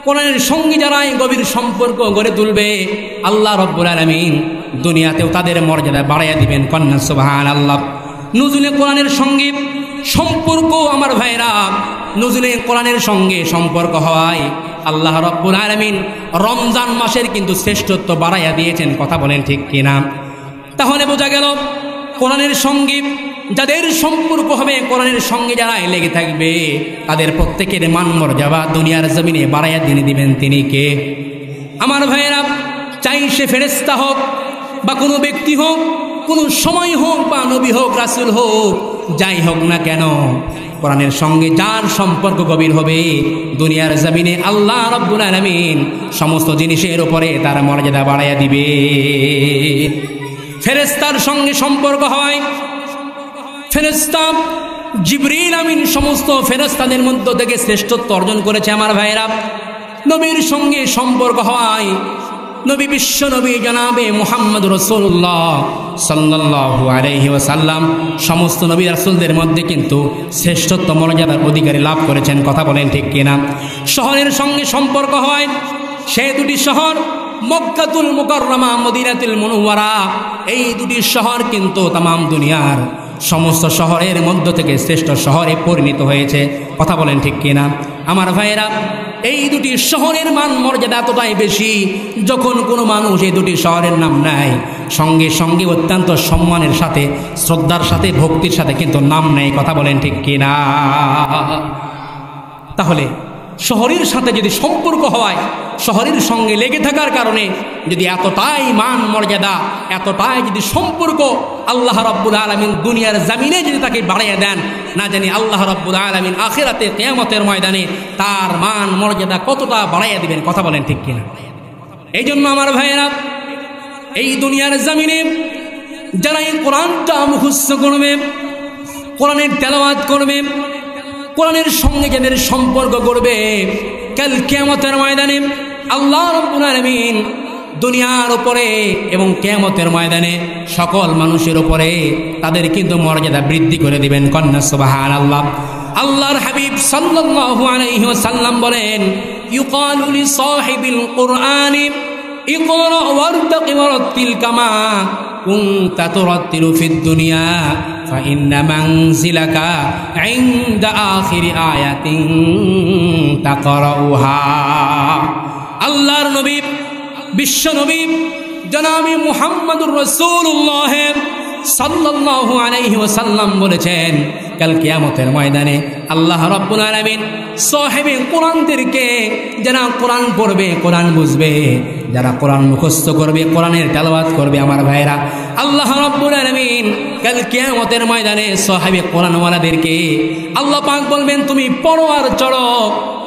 কোরআনের সঙ্গে যারা গভীর সম্পর্ক গড়ে তুলবে আল্লাহ রাব্বুল আলামিন দুনিয়াতেও তাদের মর্যাদা বাড়াইয়া দিবেন। কন্যা সুবহানাল্লাহ। নুজুলে কোরআনের সঙ্গে সম্পর্ক আমার ভাইরা, নুজুলে কোরআনের সঙ্গে সম্পর্ক হওয়ায় আল্লাহ রাব্বুল আলামিন রমজান মাসের কিন্তু শ্রেষ্ঠত্ব বাড়াইয়া দিয়েছেন। কথা বলেন ঠিক কিনা? তাহলে বোঝা গেল কোরআনের সঙ্গে যাদের সম্পর্ক হবে, কোরআনের সঙ্গে যারা লেগে থাকবে তাদের প্রত্যেকের মান মর্যাদা দুনিয়ার জমিনে বাড়াইয়া দিয়ে দিবেন। তিনি কে আমার ভাইয়েরা? চাই সে ফেরেশতা হোক বা কোনো ব্যক্তি হোক, কোনো সময় হোক বা নবী হোক, রাসূল হোক, যাই হোক না কেন, কোরআনের সঙ্গে যার সম্পর্ক গভীর হবে দুনিয়ার জমিনে আল্লাহ রাব্বুল আলামিন সমস্ত জিনিসের উপরে তার মর্যাদা বাড়াইয়া দিবে। ফেরেশতার সঙ্গে সম্পর্ক হয়, ফেরেশতা জিবরিল আমিন সমস্ত ফেরেশতাদের মধ্য থেকে শ্রেষ্ঠত্ব অর্জন করেছে আমার ভাইরা। নবীর সঙ্গে সম্পর্ক হয়, নবী বিশ্ব নবী জনাবে মুহাম্মদুর রাসূলুল্লাহ সাল্লাল্লাহু আলাইহি ওয়াসাল্লাম সমস্ত নবী রাসূলদের মধ্যে কিন্তু শ্রেষ্ঠত্ব মর্যাদার অধিকারী লাভ করেছেন। কথা বলেন ঠিক কিনা? শহরের সঙ্গে সম্পর্ক হয়, সেই দুটি শহর মক্কাতুল মুকাররমা, মদিনাতুল মুনাওয়ারা, এই দুটি শহর কিন্তু তামাম দুনিয়ার সমস্ত শহরের মধ্য থেকে শ্রেষ্ঠ শহরে পরিণত হয়েছে। কথা বলেন ঠিক কিনা আমার ভাইয়েরা? এই দুটি শহরের মান মর্যাদা এতটাই বেশি, যখন কোনো মানুষ এই দুটি শহরের নাম নেয় সঙ্গে সঙ্গে অত্যন্ত সম্মানের সাথে, শ্রদ্ধার সাথে, ভক্তির সাথে কিন্তু নাম নেয়। কথা বলেন ঠিক কিনা? তাহলে শহরের সাথে যদি সম্পর্ক হয়, শহরের সঙ্গে লেগে থাকার কারণে যদি এতটাই মান মর্যাদা, এতটাই যদি সম্পর্ক আল্লাহ রাব্বুল আলামিন দুনিয়ার জমিনে যদি তাকে বাড়াইয়া দেন, না জানি আল্লাহ রাব্বুল আলামিন আখিরাতে কিয়ামতের ময়দানে তার মান মর্যাদা কতটা বাড়াইয়া দিবেন। কথা বলেন ঠিক কিনা? এই জন্য আমার ভাইয়েরা, এই দুনিয়ার জমিনে যারা এই কোরআনটা মুখস্থ করবে, কোরআনের তেলাওয়াত করবে, কোরআনের সঙ্গে যাদের সম্পর্ক করবে, কাল কিয়ামতের ময়দানে আল্লাহ রাব্বুল আলামিন দুনিয়ার উপরে এবং কিয়ামতের ময়দানে সকল মানুষের উপরে তাদের কিন্তু মর্যাদা বৃদ্ধি করে দিবেন। কন্যা সুবহানাল্লাহ। আল্লাহর হাবিব সাল্লাল্লাহু আলাইহি ওয়াসাল্লাম বলেন, ইউকালু লি সাহিবিল কুরআনি ইকরা ওয়ারতাকি ওয়ারাতিল কামা কুনতা তুরাতিলু ফিদ দুনিয়া ফাইন্না মানজিলাকা ইনদা আখিরি আয়াতিন তাকরাউহা। আল্লাহর নবী বিশ্ব নবী জনাবে মুহাম্মদুর রাসূলুল্লাহ সাল্লাল্লাহু আলাইহি ওয়াসাল্লাম বলেছেন, কাল কিয়ামতের ময়দানে আল্লাহ রাব্বুল আলামিন সাহিবে কোরআনদেরকে, যারা কোরআন পড়বে, কোরআন বুঝবে, যারা কোরআন মুখস্থ করবে, কোরআনের তেলাওয়াত করবে, আমার ভাইরা, আল্লাহ রাব্বুল আলামিন কাল কিয়ামতের ময়দানে সাহিবে কোরআনওয়ালাদেরকে আল্লাহ পাক বলবেন, তুমি পড়ো আর চড়ো,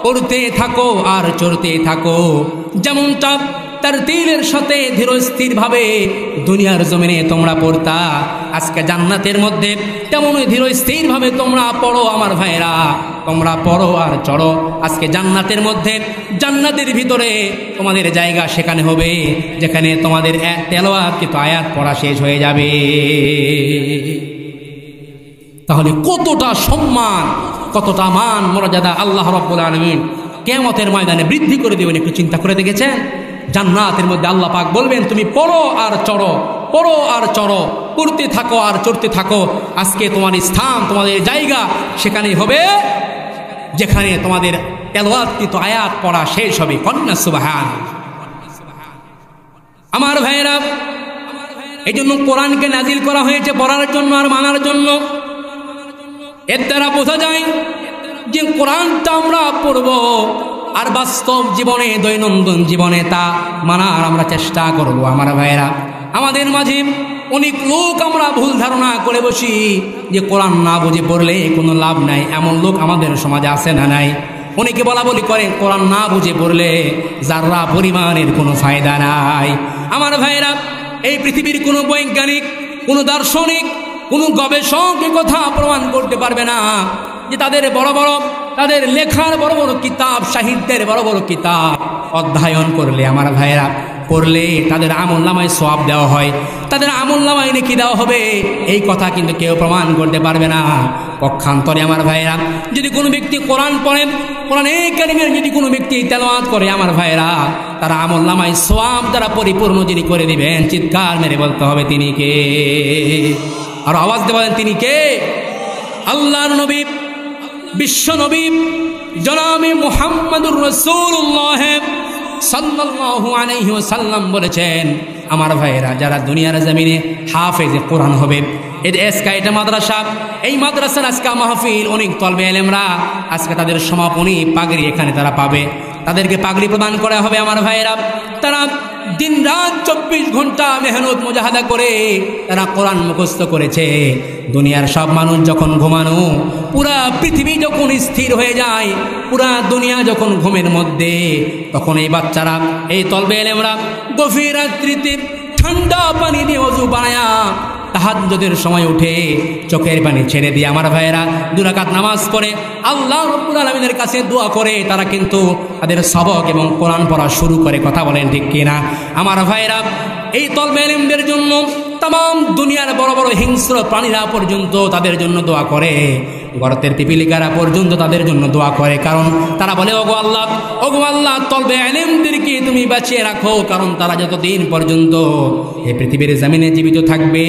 পড়তে থাকো আর চড়তে থাকো। যেমনটা তারতিলের সাথে ধীরস্থির ভাবে দুনিয়ার জমিনে তোমরা পড়তা আজকে জান্নাতের মধ্যে, তেমনই ধীরস্থির ভাবে তোমরা পড়ো আমার ভাইরা। তোমরা পড়ো আর চড়ো। আজকে জান্নাতের মধ্যে, জান্নাতের ভিতরে তোমাদের জায়গা সেখানে হবে যেখানে তোমাদের তেলাওয়াত কিন্তু আয়াত পড়া শেষ হয়ে যাবে। তাহলে কতটা সম্মান, কতটা মান মর্যাদা আল্লাহ রাব্বুল আলামিন কিয়ামতের ময়দানে বৃদ্ধি করে দেবেন, একটু চিন্তা করে দেখেছেন? জান্নাতের মধ্যে আল্লাহ পাক বলবেন তুমি পড়ো আর চড়ো, পড়ো আর চড়ো, পড়তে থাকো আর চড়তে থাকো। আজকে তোমার স্থান, তোমাদের জায়গা সেখানেই হবে যেখানে তোমাদের তেলাওয়াতকৃত আয়াত পড়া শেষ হবে। কন্যা সুবহান। আমার ভাইয়েরা, এই জন্য কোরআনকে নাজিল করা হয়েছে পড়ার জন্য আর মানার জন্য। এর দ্বারা বোঝা যায় যে কোরআনটা আমরা পড়ব আর বাস্তব জীবনে, দৈনন্দিন জীবনে তা মানার আমরা চেষ্টা করব। আমার ভাইয়েরা, আমাদের মাঝে অনেক লোক আমরা ভুল ধারণা করে বসি যে কোরআন না বুঝে পড়লে কোনো লাভ নাই। এমন লোক আমাদের সমাজে আছে না নাই? অনেকে বলা বলি করে কোরআন না বুঝে পড়লে যারা পরিমাণের কোনো ফায়দা নাই। আমার ভাইয়েরা, এই পৃথিবীর কোনো বৈজ্ঞানিক, কোনো দার্শনিক, কোনো গবেষক এ কথা প্রমাণ করতে পারবে না যে তাদের বড় বড়, তাদের লেখার বড় বড় কিতাব, সাহিত্যের বড় বড় কিতাব অধ্যয়ন করলে, আমার ভাইয়েরা, পড়লে তাদের আমলনামায় সওয়াব দেওয়া হয়, তাদের আমলনামায় নেকি দেওয়া হবে, এই কথা কিন্তু কেউ প্রমাণ করতে পারবে না। পক্ষান্তরে আমার ভাইয়েরা, যদি কোনো ব্যক্তি কোরআন পড়েন, কোরআনে কারিমের যদি কোনো ব্যক্তি তেলাওয়াত করে, আমার ভাইয়েরা, তারা আমলনামায় সওয়াব দ্বারা পরিপূর্ণ যিনি করে দিবেন, চিৎকার মেরে বলতে হবে তিনি কে? আর আওয়াজ দিয়ে বলেন তিনি কে? আল্লাহর নবী, বিশ্ব নবী জনাবে মুহাম্মদুর রাসূলুল্লাহ সাল্লাল্লাহু আলাইহি ওয়াসাল্লাম বলেছেন, আমার ভাইয়েরা, যারা দুনিয়ার জমিনে হাফেজে কোরআন হবে, এর এসকা এটা মাদ্রাসা, এই মাদ্রাসার আজকে মাহফিল, অনেক তলবে ইলমরা আজকে তাদের সমাপনী পাগড়ি এখানে তারা পাবে, তাদেরকে পাগড়ি প্রদান করা হবে। আমার ভাইয়েরা, তারা দিন রাত 24 ঘন্টা মেহনত মুজাহাদা করে তারা কোরআন মুখস্থ করেছে। দুনিয়ার সব মানুষ যখন ঘুমানো, পুরা পৃথিবী যখন স্থির হয়ে যায়, পুরা দুনিয়া যখন ঘুমের মধ্যে, তখন এই বাচ্চারা, এই তলবে ইলমরা গভীর রাত্রিতে ঠান্ডা পানি দিয়ে ওযু বানায়া তাহাজ্জুদের সময় উঠে চোখের পানি ছেড়ে দিয়ে, আমার ভাইয়েরা, 2 রাকাত নামাজ পড়ে আল্লাহ রাব্বুল আলামিনের কাছে দোয়া করে তারা কিন্তু তাদের সবক এবং কোরআন পড়া শুরু করে। কথা বলেন ঠিক কিনা? আমার ভাইয়েরা, এই তলবে ইলমদের জন্য तमाम दुनियार बड़ बड़ हिंस्र प्राणीरा पर्यन्त तादेर जन्य दोया करे, गरतेर पिपिलिकारा पर्यन्त तादेर जन्य दोया करे। कारण तारा बोले ओगो आल्लाह तलबे इल्मदेरके तुमी बाँचिये राखो, कारण तारा যতদিন পর্যন্ত এই পৃথিবীর জমিনে জীবিত থাকবে,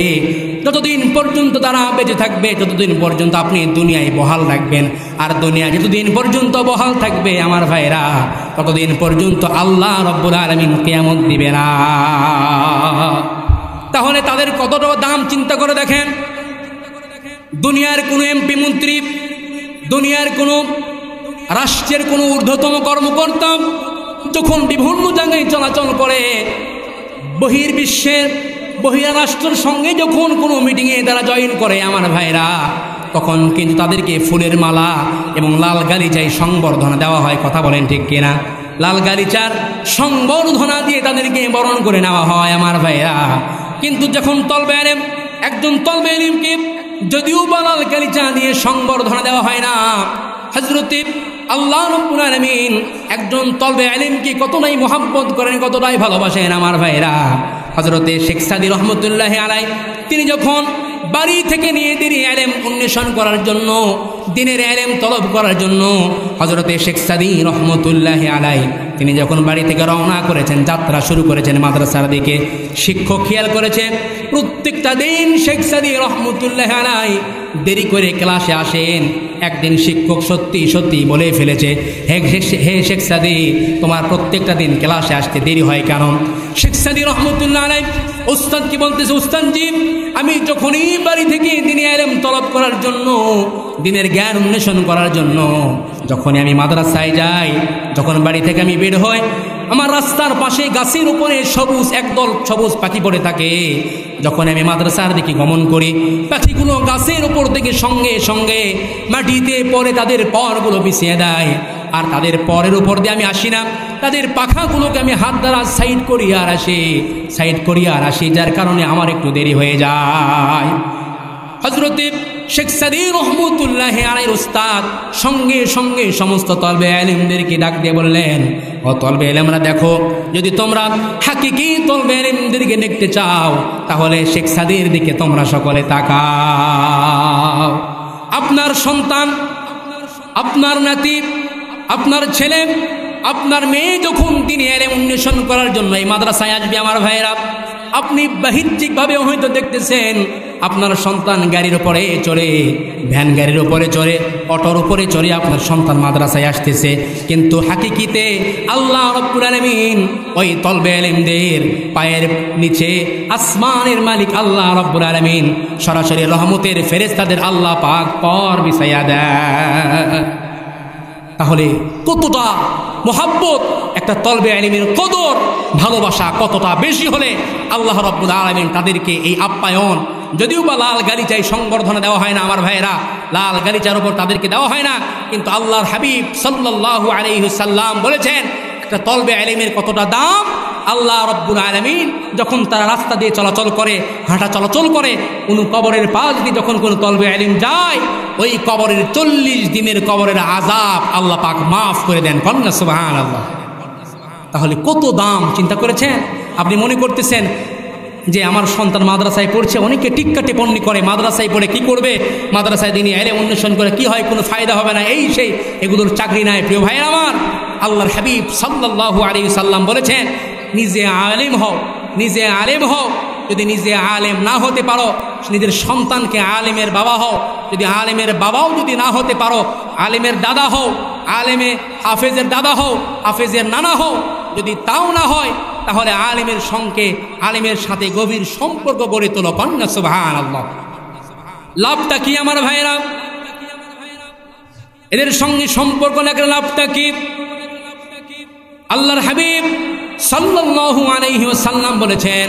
যতদিন পর্যন্ত তারা বেঁচে থাকবে, ততদিন পর্যন্ত আপনি দুনিয়ায় বহাল রাখবেন। আর দুনিয়া যতদিন পর্যন্ত বহাল থাকবে আমার ভাইরা, ততদিন পর্যন্ত আল্লাহ রব্বুল আলামিন কিয়ামত দিবে না। তাহলে তাদের কতটা দাম চিন্তা করে দেখেন। দুনিয়ার কোন এমপি মন্ত্রী, দুনিয়ার কোন রাষ্ট্রের কোন ঊর্ধ্বতম কর্মকর্তা যখন বিভিন্ন জায়গায় চলাচল করে, বহির্বিশ্বের বহিরাষ্ট্রের সঙ্গে যখন কোনো মিটিংয়ে তারা জয়েন করে আমার ভাইরা, তখন কিন্তু তাদেরকে ফুলের মালা এবং লাল গালিচায় সংবর্ধনা দেওয়া হয়। কথা বলেন ঠিক কিনা? লাল গালিচার সংবর্ধনা দিয়ে তাদেরকে বরণ করে নেওয়া হয় আমার ভাইরা। কিন্তু যখন তলবে ইলম, একজন তলবে ইলমকে যদিও বা লাল গালিচা দিয়ে সংবর্ধনা দেওয়া হয় না, হযরতে আল্লাহ রাব্বুল আলামিন একজন তলবে ইলমকে কতটাই মহব্বত করেন, কতটাই ভালোবাসেন আমার ভাইরা। হযরতে শেখ সাদী রহমতুল্লাহি আলাইহি তিনি যখন বাড়ি থেকে নিয়ে দিনের ইলম অন্বেষণ করার জন্য, দিনের ইলম তলব করার জন্য হযরতে শেখ সাদী রহমতুল্লাহি আলাইহি তিনি যখন বাড়ি থেকে রওনা করেছেন, যাত্রা শুরু করেছেন মাদ্রাসার দিকে, শিক্ষক খেয়াল করেছে প্রত্যেকটা দিন শেখ সাদী রহমতুল্লাহি আলাইহি দেরি করে ক্লাসে আসেন। একদিন শিক্ষক সত্যি সত্যি বলে ফেলেছে, হে শেখ সাদী, তোমার প্রত্যেকটা দিন ক্লাসে আসতে দেরি হয় কেন? শেখ সাদী রহমতুল্লাহি আলাইহি উস্তাদ কি বলতেছে, উস্তাদজি আমি যখনই বাড়ি থেকে দিনের ইলম তলব করার জন্য, দিনের জ্ঞান অন্বেষণ করার জন্য যখনই আমি মাদ্রাসায় যাই, যখন বাড়ি থেকে আমি বের হই, আমার রাস্তার পাশে গাছের উপরে সবুজ একদল সবুজ পাখি পড়ে থাকে। যখন আমি মাদ্রাসার দিকে গমন করি, পাখিগুলো গাছের উপর থেকে সঙ্গে সঙ্গে মাটিতে পড়ে তাদের পরগুলো বিছিয়ে দেয়। আর তাদের পরের উপর দিয়ে আমি আসি না, তাদের পাখাগুলোকে আমি হাত দ্বারা সাইড করি আর আসি, যার কারণে আমার একটু দেরি হয়ে যায়। হযরতে শেখ সাদী রহমতুল্লাহ আলাইহির উস্তাদ সঙ্গে সঙ্গে সমস্ত তলবে ইলমদেরকে ডাক দিয়ে বললেন, ও তলবে ইলমরা দেখো, যদি তোমরা হাকিকি তলবে ইলমদেরকে দেখতে চাও তাহলে শেখ সাদীর দিকে তোমরা সকলে তাকাও। আপনার সন্তান, আপনার নাতি, আপনার ছেলে, আপনার মেয়ে যখন তিনি ইলম অন্বেষণ করার জন্য এই মাদ্রাসায় আসবে আমার ভাইয়েরা, আপনি বাহ্যিকভাবে হয়তো দেখতেছেন আপনার সন্তান গাড়ির উপরে চড়ে, ভ্যান গাড়ির উপরে চড়ে, অটোর উপরে চড়ে আপনার সন্তান মাদ্রাসায় আসতেছে, কিন্তু হাকিকিতে আল্লাহ রাব্বুল আলামিন ওই তলবে ইলমদের পায়ের নিচে আসমানের মালিক আল্লাহ রাব্বুল আলামিন সরাসরি রহমতের ফেরেশতাদের আল্লাহ পাক পর বিছায়া দেয়। তাহলে কতটা মোহাব্বত, একটা তলবে ইলমের কদর, ভালোবাসা কতটা বেশি হলে আল্লাহ রাব্বুল আলামিন তাদেরকে এই আপ্যায়ন, যদিও বা লাল গালিচায় সংবর্ধনা দেওয়া হয় না আমার ভাইয়েরা, লাল গালিচার উপর তাদেরকে দেওয়া হয় না, কিন্তু আল্লাহর হাবিব সাল্লাল্লাহু আলাইহি ওয়াসাল্লাম বলেছেন একটা তলবে ইলমের কতটা দাম। আল্লাহ রাব্বুল আলামিন যখন তারা রাস্তা দিয়ে চলাচল করে, হাঁটা চলাচল করে, কোনো কবরের পাশ দিয়ে যখন কোনো তলবে ইলম যায়, ওই কবরের 40 দিনের কবরের আযাব আল্লাহ পাক মাফ করে দেন। কন্যা সুবহানাল্লাহ। তাহলে কত দাম চিন্তা করেছেন? আপনি মনে করতেছেন যে আমার সন্তান মাদ্রাসায় পড়ছে, অনেকে টিক্কা টিপ্পণী করে মাদ্রাসায় পড়ে কি করবে, মাদ্রাসায় দিনই ইলম অন্বেষণ করে কি হয়, কোনো ফায়দা হবে না, এই সেই, এগুলোর চাকরি নাই। প্রিয় ভাইয়ের আমার, আল্লাহর হাবিব সাল্লাল্লাহু আলাইহি সাল্লাম বলেছেন নিজে আলেম হও, নিজে আলেম হও, যদি নিজে আলেম না হতে পারো নিজের সন্তানকে আলেমের বাবা হও, যদি আলেমের বাবাও যদি না হতে পারো আলেমের দাদা হও, আলেমে হাফেজের দাদা হও, হাফেজের নানা হও, যদি তাও না হয় তাহলে আলেমের সঙ্গে আলেমের সাথে গভীর সম্পর্ক গড়ে তোলো। কন্যা সুবহানাল্লাহ। লাভটা কি আমার ভাইরা? এদের সঙ্গে সম্পর্ক না করে লাভটা কি? আল্লাহর হাবিব সাল্লাল্লাহু আলাইহি ওয়াসাল্লাম বলেছেন,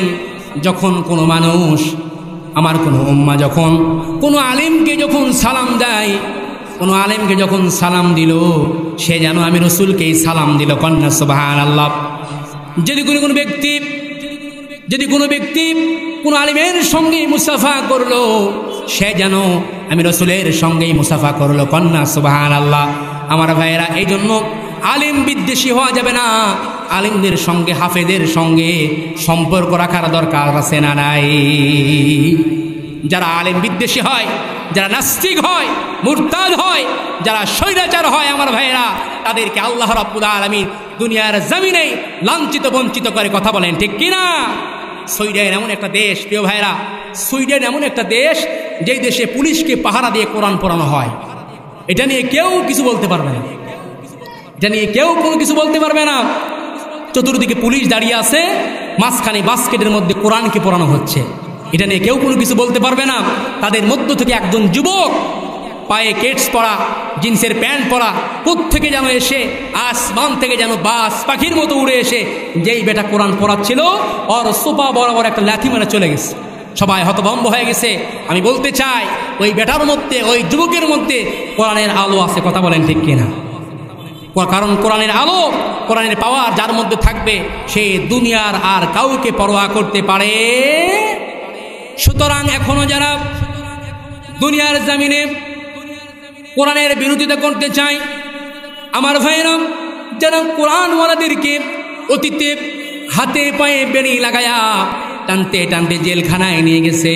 যখন কোনো মানুষ, আমার কোনো উম্মা যখন কোনো আলেমকে যখন সালাম দেয়, কোনো আলেমকে যখন সালাম দিল, সে যেন আমি রসুলকেই সালাম দিল। কন্যা সুবহানাল্লাহ। যদি কোনো ব্যক্তি কোনো আলেমের সঙ্গে মুসাফা করলো, সে যেন আমি রসুলের সঙ্গেই মুসাফা করলো। কন্যা সুবহানাল্লাহ। আমার ভাইয়েরা, এই জন্য আলেম বিদ্বেষী হওয়া যাবে না। আলেমদের সঙ্গে, হাফেজের সঙ্গে সম্পর্ক রাখার দরকার আছে না নাই? যারা আলেম বিদ্বেষী হয়, যারা নাস্তিক হয়, মুরতাদ হয়, যারা স্বৈরাচার হয় আমার ভাইয়েরা, তাদেরকে আল্লাহ রাব্বুল আলামিন দুনিয়ার জমিনে লাঞ্ছিত বঞ্চিত করে। কথা বলেন ঠিক কিনা? সুইডেন এমন একটা দেশ প্রিয় ভাইয়েরা, সুইডেন এমন একটা দেশ যেই দেশে পুলিশকে পাহারা দিয়ে কোরআন পড়ানো হয়। এটা নিয়ে কেউ কিছু বলতে পারবে না, এটা নিয়ে কেউ কোনো কিছু বলতে পারবে না। চতুর্দিকে পুলিশ দাঁড়িয়ে আছে, মাঝখানে বাস্কেটের মধ্যে কোরআনকে পড়ানো হচ্ছে, এটা নিয়ে কেউ কোনো কিছু বলতে পারবে না। তাদের মধ্য থেকে একজন যুবক পায়ে কেটস পরা, জিন্সের প্যান্ট পরা, কোত্থেকে যেন এসে আসমান থেকে যেন বাস পাখির মতো উড়ে এসে যেই বেটা কোরআন পড়াচ্ছিল, ওর সোপা বরাবর একটা লাথি মেরে চলে গেছে। সবাই হতভম্ব হয়ে গেছে। আমি বলতে চাই, ওই বেটার মধ্যে, ওই যুবকের মধ্যে কোরআনের আলো আছে। কথা বলেন ঠিক কিনা? কারণ কোরআনের আলো, কোরআনের পাওয়ার যার মধ্যে থাকবে, সে দুনিয়ার আর কাউকে পরোয়া করতে পারে। সুতরাং এখনো যারা দুনিয়ার জমিনে কোরআনের বিরোধিতা করতে চায়, আমার ভাইয়েরা, যারা কোরআনওয়ালাদেরকে অতীতে হাতে পায়ে বেড়ি লাগায়া টানতে টানতে জেলখানায় নিয়ে গেছে,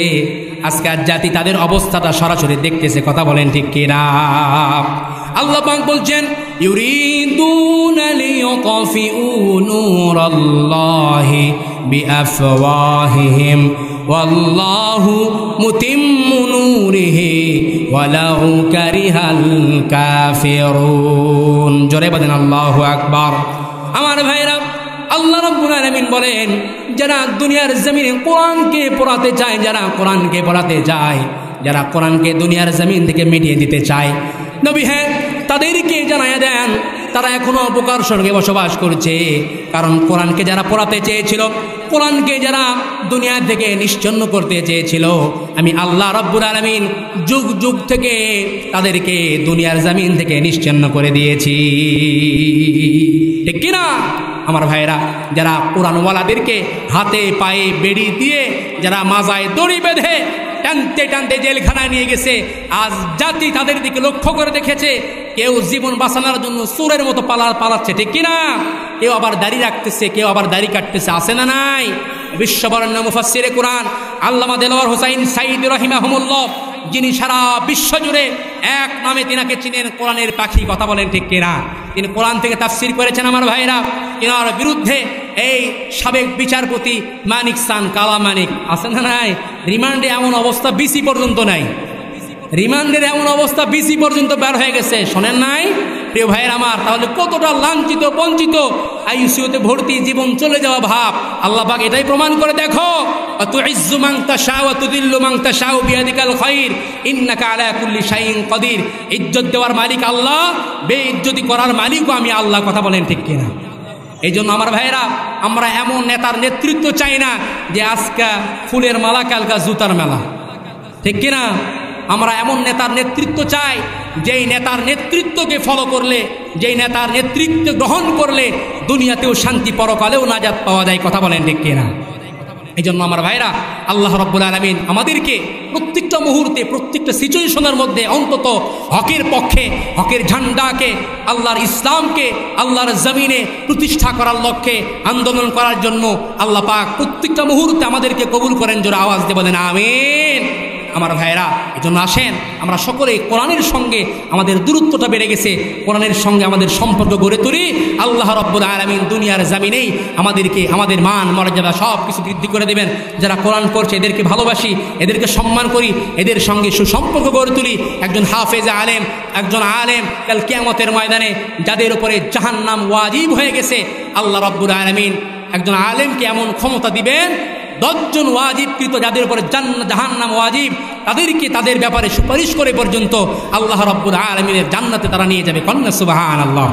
আজকাল জাতি তাদের অবস্থাটা সরাসরি দেখতেছে। কথা বলেন ঠিক কিনা? আল্লাহ পাক বলছেন, ইউরিদুনা লিইউতফিউ নূরাল্লাহি বিআফওয়াহিহিম ওয়াল্লাহু মুতিম্মু নূরিহি ওয়ালাউ কারিহাল কাফিরুন। জোরে বলেন আল্লাহু আকবার। আমার ভাইরা, আল্লাহ রাব্বুল আলামিন বলেন, যারা দুনিয়ার জমিনে কোরআনকে পড়াতে চায়, যারা কোরআনকে পড়াতে চায়, যারা কোরআনকে দুনিয়ার জমিন থেকে মিটিয়ে দিতে চায়, নবী হ্যাঁ তাদেরকে জানায়া দেন তারা এখনো অপকার স্বর্গে বসবাস করছে। কারণ কোরআনকে যারা পড়াতে চেয়েছিল, কোরআনকে যারা দুনিয়া থেকে নিশ্চন্ন করতে চেয়েছিল, আমি আল্লাহ রাব্বুল আলামিন যুগ যুগ থেকে তাদেরকে দুনিয়ার জমিন থেকে নিশ্চন্ন করে দিয়েছি। ঠিক কিনা আমার ভাইরা? যারা কোরআনওয়ালাদেরকে হাতে পায়ে বেড়ি দিয়ে, যারা মাজায় দড়ি বেঁধে টানতে টানতে জেলখানায় নিয়ে গেছে। আজ জাতি তাদের দিকে লক্ষ্য করে দেখেছে, কেউ জীবন বাঁচানোর জন্য চোরের মতো পালাচ্ছে, ঠিক কিনা? কেউ আবার দাড়ি রাখতেছে, কেউ আবার দাড়ি কাটতেছে, আছে না নাই? বিশ্ববরেণ্য মুফাসসিরে কুরআন আল্লামা দেলোয়ার হোসাইন সাঈদী রাহিমাহুমুল্লাহ, যিনি সারা বিশ্ব জুড়ে এক নামে তিনাকে চিনেন, কোরআনের পাখি, কথা বলেন ঠিক কিনা? তিনি কোরআন থেকে তাফসীর করেছেন আমার ভাইরা। তিনার বিরুদ্ধে এই সাবেক বিচারপতি মানিক সান, কালা মানিক, আছে না নাই? রিমান্ডে এমন অবস্থা বিসি পর্যন্ত নাই, রিমান্ডের এমন অবস্থা বিসি পর্যন্ত বের হয়ে গেছে, শোনেন নাই প্রিয় ভাইয়ের আমার? তাহলে কতটা লাঞ্ছিত বঞ্চিত, আইসিইউতে ভর্তি, জীবন চলে যাওয়া ভাব। আল্লাহ পাক এটাই প্রমাণ করে, দেখো তুইজ্জু মান তাশাউ ওয়া তুযিল্লু মান তাশাউ বিয়াদিকাল খায়র ইন্নাকা আলা কুল্লি শাইইন কাদির। ইজ্জত দেওয়ার মালিক আল্লাহ, বেইজ্জতি করার মালিকও আমি আল্লাহ, কথা বলেন ঠিক কিনা? এই জন্য আমার ভাইয়েরা, আমরা এমন নেতার নেতৃত্ব চাই না যে আজকে ফুলের মালা, কালকা জুতার মেলা, ঠিক কিনা? আমরা এমন নেতার নেতৃত্ব চাই যেই নেতার নেতৃত্বকে ফলো করলে, যেই নেতার নেতৃত্ব গ্রহণ করলে দুনিয়াতেও শান্তি, পরকালেও নাজাত পাওয়া যায়, কথা বলেন ঠিক কিনা? এই জন্য আমার ভাইরা, আল্লাহ রাব্বুল আলামিন আমাদেরকে প্রত্যেকটা মুহূর্তে, প্রত্যেকটা সিচুয়েশনের মধ্যে অন্তত হকের পক্ষে, হকের ঝান্ডাকে, আল্লাহর ইসলামকে আল্লাহর জমিনে প্রতিষ্ঠা করার লক্ষ্যে আন্দোলন করার জন্য আল্লাহ পাক প্রত্যেকটা মুহূর্তে আমাদেরকে কবুল করেন। জোরে আওয়াজ দিয়ে বলেন আমিন। আমার ভাইরা, এই জন্য আসেন আমরা সকলে কোরআনের সঙ্গে, আমাদের দূরত্বটা বেড়ে গেছে, কোরআনের সঙ্গে আমাদের সম্পর্ক গড়ে তুলি। আল্লাহ রাব্বুল আলামিন দুনিয়ার জমিনেই আমাদেরকে, আমাদের মান মর্যাদা সব কিছু বৃদ্ধি করে দেবেন। যারা কোরআন করছে এদেরকে ভালোবাসি, এদেরকে সম্মান করি, এদের সঙ্গে সুসম্পর্ক গড়ে তুলি। একজন হাফেজে আলেম, একজন আলেম কাল কিয়ামতের ময়দানে যাদের উপরে জাহান্নাম ওয়াজিব হয়ে গেছে, আল্লাহ রাব্বুল আলামিন একজন আলেমকে এমন ক্ষমতা দিবেন, 10 জন ওয়াজিবকৃত যাদের উপরে জাহান্নাম ওয়াজিব, তাদেরকে তাদের ব্যাপারে সুপারিশ করে পর্যন্ত আল্লাহ রাব্বুল আলামিনের জান্নাতে তারা নিয়ে যাবে। কন্যা সুবহানাল্লাহ।